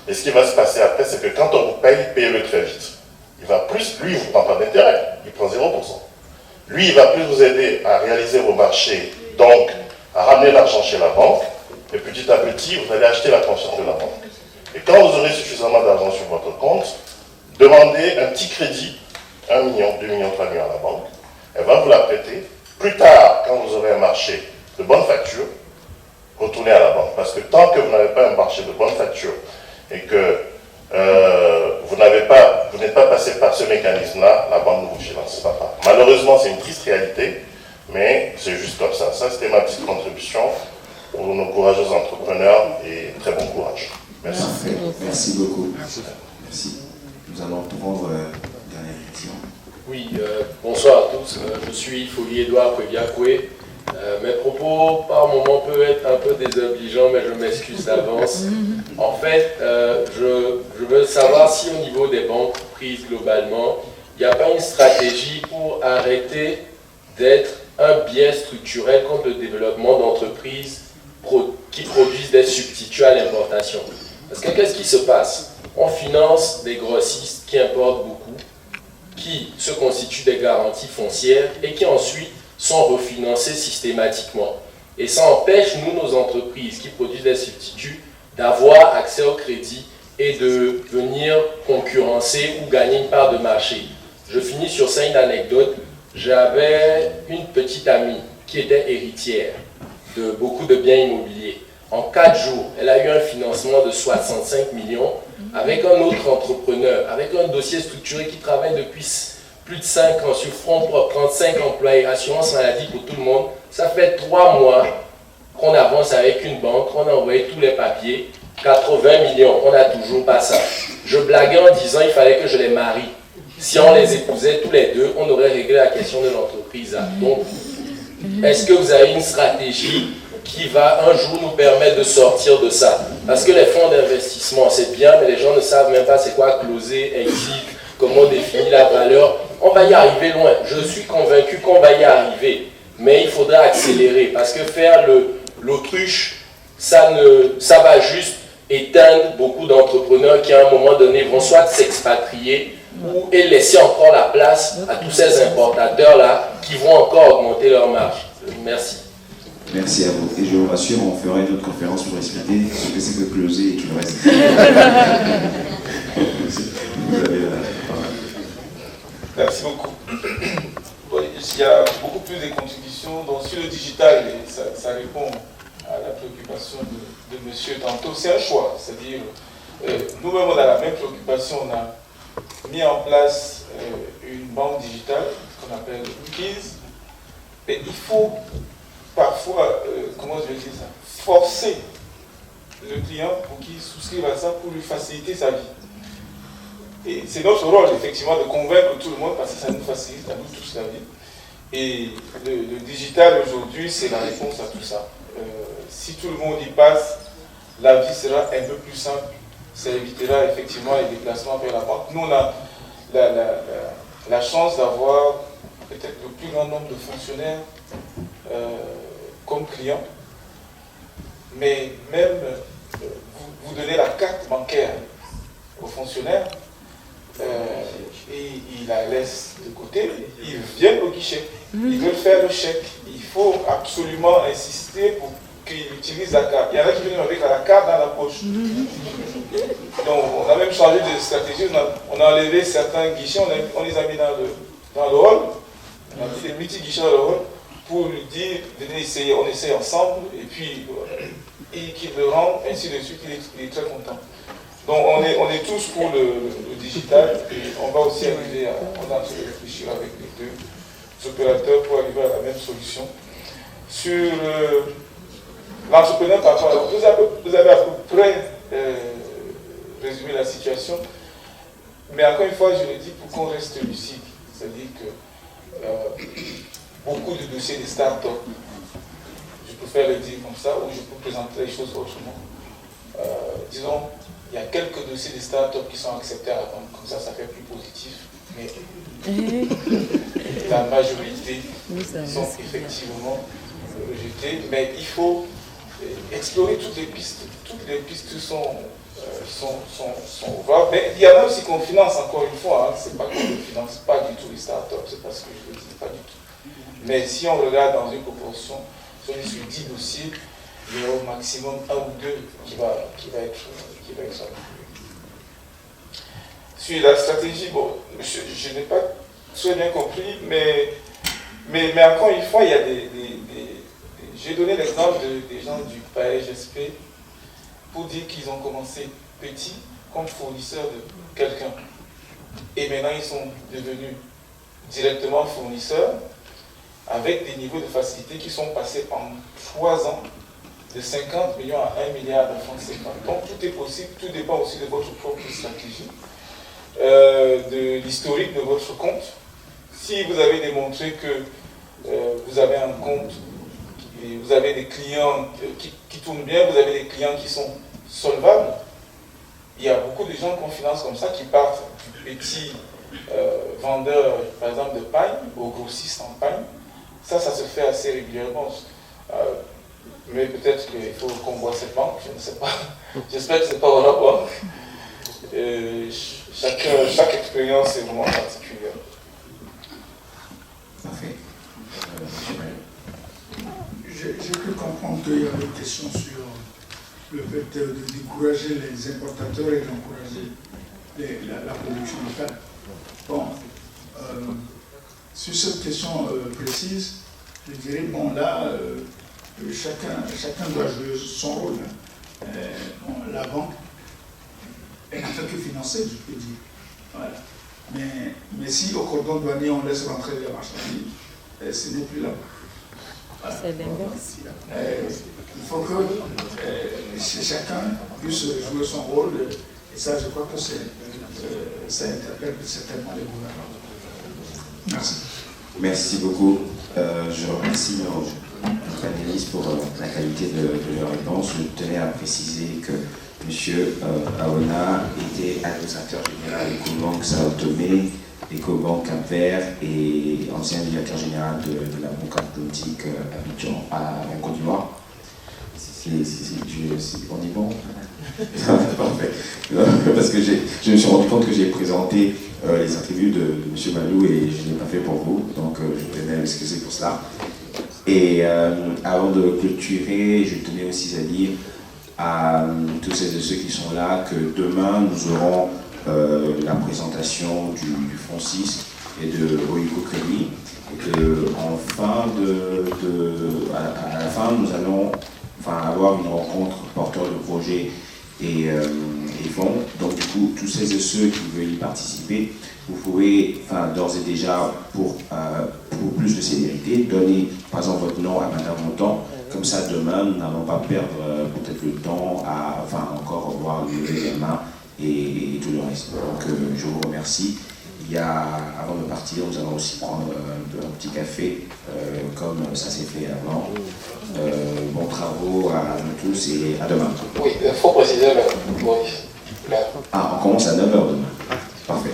Et ce qui va se passer après, c'est que quand on vous paye, payez-le très vite. Il va plus, lui, il ne vous prend pas d'intérêt, il prend 0%. Lui, il va plus vous aider à réaliser vos marchés, donc à ramener l'argent chez la banque, et petit à petit, vous allez acheter la confiance de la banque. Et quand vous aurez suffisamment d'argent sur votre compte, demandez un petit crédit, 1 million, 2 millions, 3 millions à la banque, elle va vous la prêter. Plus tard, quand vous aurez un marché de bonne facture, retournez à la banque. Parce que tant que vous n'avez pas un marché de bonne facture et que vous n'êtes pas passé par ce mécanisme-là, la banque ne vous financera pas. Malheureusement, c'est une triste réalité, mais c'est juste comme ça. Ça, c'était ma petite contribution pour nos courageux entrepreneurs et très bon courage. Merci. Parfait. Merci beaucoup. Merci. Nous allons prendre une dernière question. Oui, bonsoir à tous. Je suis Folie-Édouard Kwebiakwe. Mes propos, par moments, peuvent être un peu désobligeants, mais je m'excuse d'avance. En fait, je veux savoir si au niveau des banques prises globalement, il n'y a pas une stratégie pour arrêter d'être un biais structurel contre le développement d'entreprises qui produisent des substituts à l'importation. Parce que qu'est-ce qui se passe? On finance des grossistes qui importent beaucoup, qui se constituent des garanties foncières et qui ensuite sont refinancés systématiquement. Et ça empêche, nous, nos entreprises qui produisent des substituts, d'avoir accès au crédit et de venir concurrencer ou gagner une part de marché. Je finis sur ça, une anecdote. J'avais une petite amie qui était héritière de beaucoup de biens immobiliers. En 4 jours, elle a eu un financement de 65 millions avec un autre entrepreneur, avec un dossier structuré qui travaille depuis plus de 5 ans sur front propre, 35 employés, assurance maladie pour tout le monde. Ça fait 3 mois qu'on avance avec une banque, on a envoyé tous les papiers, 80 millions, on n'a toujours pas ça. Je blaguais en disant qu'il fallait que je les marie. Si on les épousait tous les deux, on aurait réglé la question de l'entreprise. Donc, est-ce que vous avez une stratégie qui va un jour nous permettre de sortir de ça? Parce que les fonds d'investissement, c'est bien, mais les gens ne savent même pas c'est quoi closer, exit, comment définir la valeur. On va y arriver loin. Je suis convaincu qu'on va y arriver. Mais il faudra accélérer. Parce que faire l'autruche, ça va juste éteindre beaucoup d'entrepreneurs qui, à un moment donné, vont soit s'expatrier et laisser encore la place à tous ces importateurs-là qui vont encore augmenter leur marge. Merci. Merci à vous. Et je vous rassure, on fera une autre conférence pour expliquer ce que c'est que closer et tout le reste. Vous avez la parole. Merci beaucoup. Bon, il y a beaucoup plus de contributions. Donc, sur le digital, ça répond à la préoccupation de monsieur tantôt. C'est un choix. C'est-à-dire, nous-mêmes, on a la même préoccupation. On a mis en place une banque digitale qu'on appelle Keys. Mais il faut parfois, comment je vais dire ça, forcer le client pour qu'il souscrive à ça pour lui faciliter sa vie. Et c'est notre rôle, effectivement, de convaincre tout le monde parce que ça nous facilite à nous tous la vie. Et le digital aujourd'hui, c'est la réponse à tout ça. Si tout le monde y passe, la vie sera un peu plus simple. Ça évitera effectivement les déplacements vers la banque. Nous, on a la chance d'avoir peut-être le plus grand nombre de fonctionnaires comme clients. Mais même vous donnez la carte bancaire aux fonctionnaires, et ils la laissent de côté, ils viennent au guichet, ils veulent faire le chèque. Il faut absolument insister pour qu'ils utilisent la carte. Il y en a qui viennent avec la carte dans la poche. Donc on a même changé de stratégie, on a enlevé certains guichets, on les a mis dans le hall, on a mis des petits guichets dans le hall pour lui dire, venez essayer, on essaye ensemble, et puis qu'il le rend, ainsi de suite, il est très content. Donc on est tous pour le digital, et on va aussi arriver à réfléchir avec les deux opérateurs pour arriver à la même solution. Sur l'entrepreneur, par contre, vous avez à peu près résumé la situation, mais encore une fois, je le dis pour qu'on reste lucide, c'est-à-dire que beaucoup de dossiers des start-up, je préfère le dire comme ça, ou je peux présenter les choses autrement. Disons, il y a quelques dossiers des start-up qui sont acceptés à la banque, comme ça fait plus positif, mais la majorité sont effectivement rejetés, mais il faut explorer toutes les pistes. Toutes les pistes sont ouvertes, mais il y en a aussi qu'on finance, encore une fois, hein. C'est pas qu'on ne finance pas du tout les start-up, c'est pas ce que je veux dire, pas du tout. Mais si on regarde dans une proportion, si on est sur 10 dossiers, il y a au maximum 1 ou 2 qui va être sorti. Sur la stratégie, bon, je n'ai pas très bien compris, mais encore une fois, il y a j'ai donné l'exemple des gens du PAEGSP pour dire qu'ils ont commencé petits comme fournisseurs de quelqu'un. Et maintenant, ils sont devenus directement fournisseurs avec des niveaux de facilité qui sont passés en 3 ans de 50 millions à 1 milliard de francs CFA. Donc tout est possible, tout dépend aussi de votre propre stratégie, de l'historique de votre compte. Si vous avez démontré que vous avez un compte et vous avez des clients qui tournent bien, vous avez des clients qui sont solvables, il y a beaucoup de gens qu'on finance comme ça qui partent du petit vendeur, par exemple, de paille au grossiste en paille. Ça se fait assez régulièrement. Mais peut-être qu'il faut qu'on voit cette banque, je ne sais pas. J'espère que ce n'est pas au rapport. Chaque expérience est vraiment particulière. Parfait. J'ai pu comprendre qu'il y avait une question sur le fait de décourager les importateurs et d'encourager la production locale. Bon, sur cette question précise, je dirais, bon là, chacun doit jouer son rôle. La banque, elle n'a fait que financer, je peux dire. Voilà. Mais si au cordon douanier on laisse rentrer les marchandises, ce n'est plus là-bas. C'est l'inverse. Il faut que chacun puisse jouer son rôle, et ça, je crois que ça interpelle certainement les gouvernements. Merci. Merci beaucoup. Je remercie nos panélistes pour la qualité de leur réponse. Je tenais à préciser que M. Aona était administrateur général d'Ecobank Sao Tomé, Ecobank Cap-Vert et ancien directeur général de la Banque Atlantique Abidjan en Côte d'Ivoire. On est bon. Parfait. Parce que je me suis rendu compte que j'ai présenté les attributs de M. Malou et je ne l'ai pas fait pour vous, donc je tenais à m'excuser pour cela. Et avant de clôturer, je tenais aussi à dire à tous celles et ceux qui sont là que demain nous aurons la présentation du Fonds 6 et de Oiko Crédit. Et à la fin, nous allons avoir une rencontre porteur de projet et fonds. Donc du coup, tous celles et ceux qui veulent y participer, vous pouvez d'ores et déjà, pour plus de célérité, donner par exemple votre nom à Madame Montant. Comme ça, demain, nous n'allons pas perdre peut-être le temps à encore voir lever les mains et tout le reste. Donc je vous remercie. Avant de partir, nous allons aussi prendre un petit café, comme ça s'est fait avant. Bons travaux à nous tous et à demain. Oui, il faut préciser l'heure, Maurice. Ah, on commence à 9h demain. Parfait.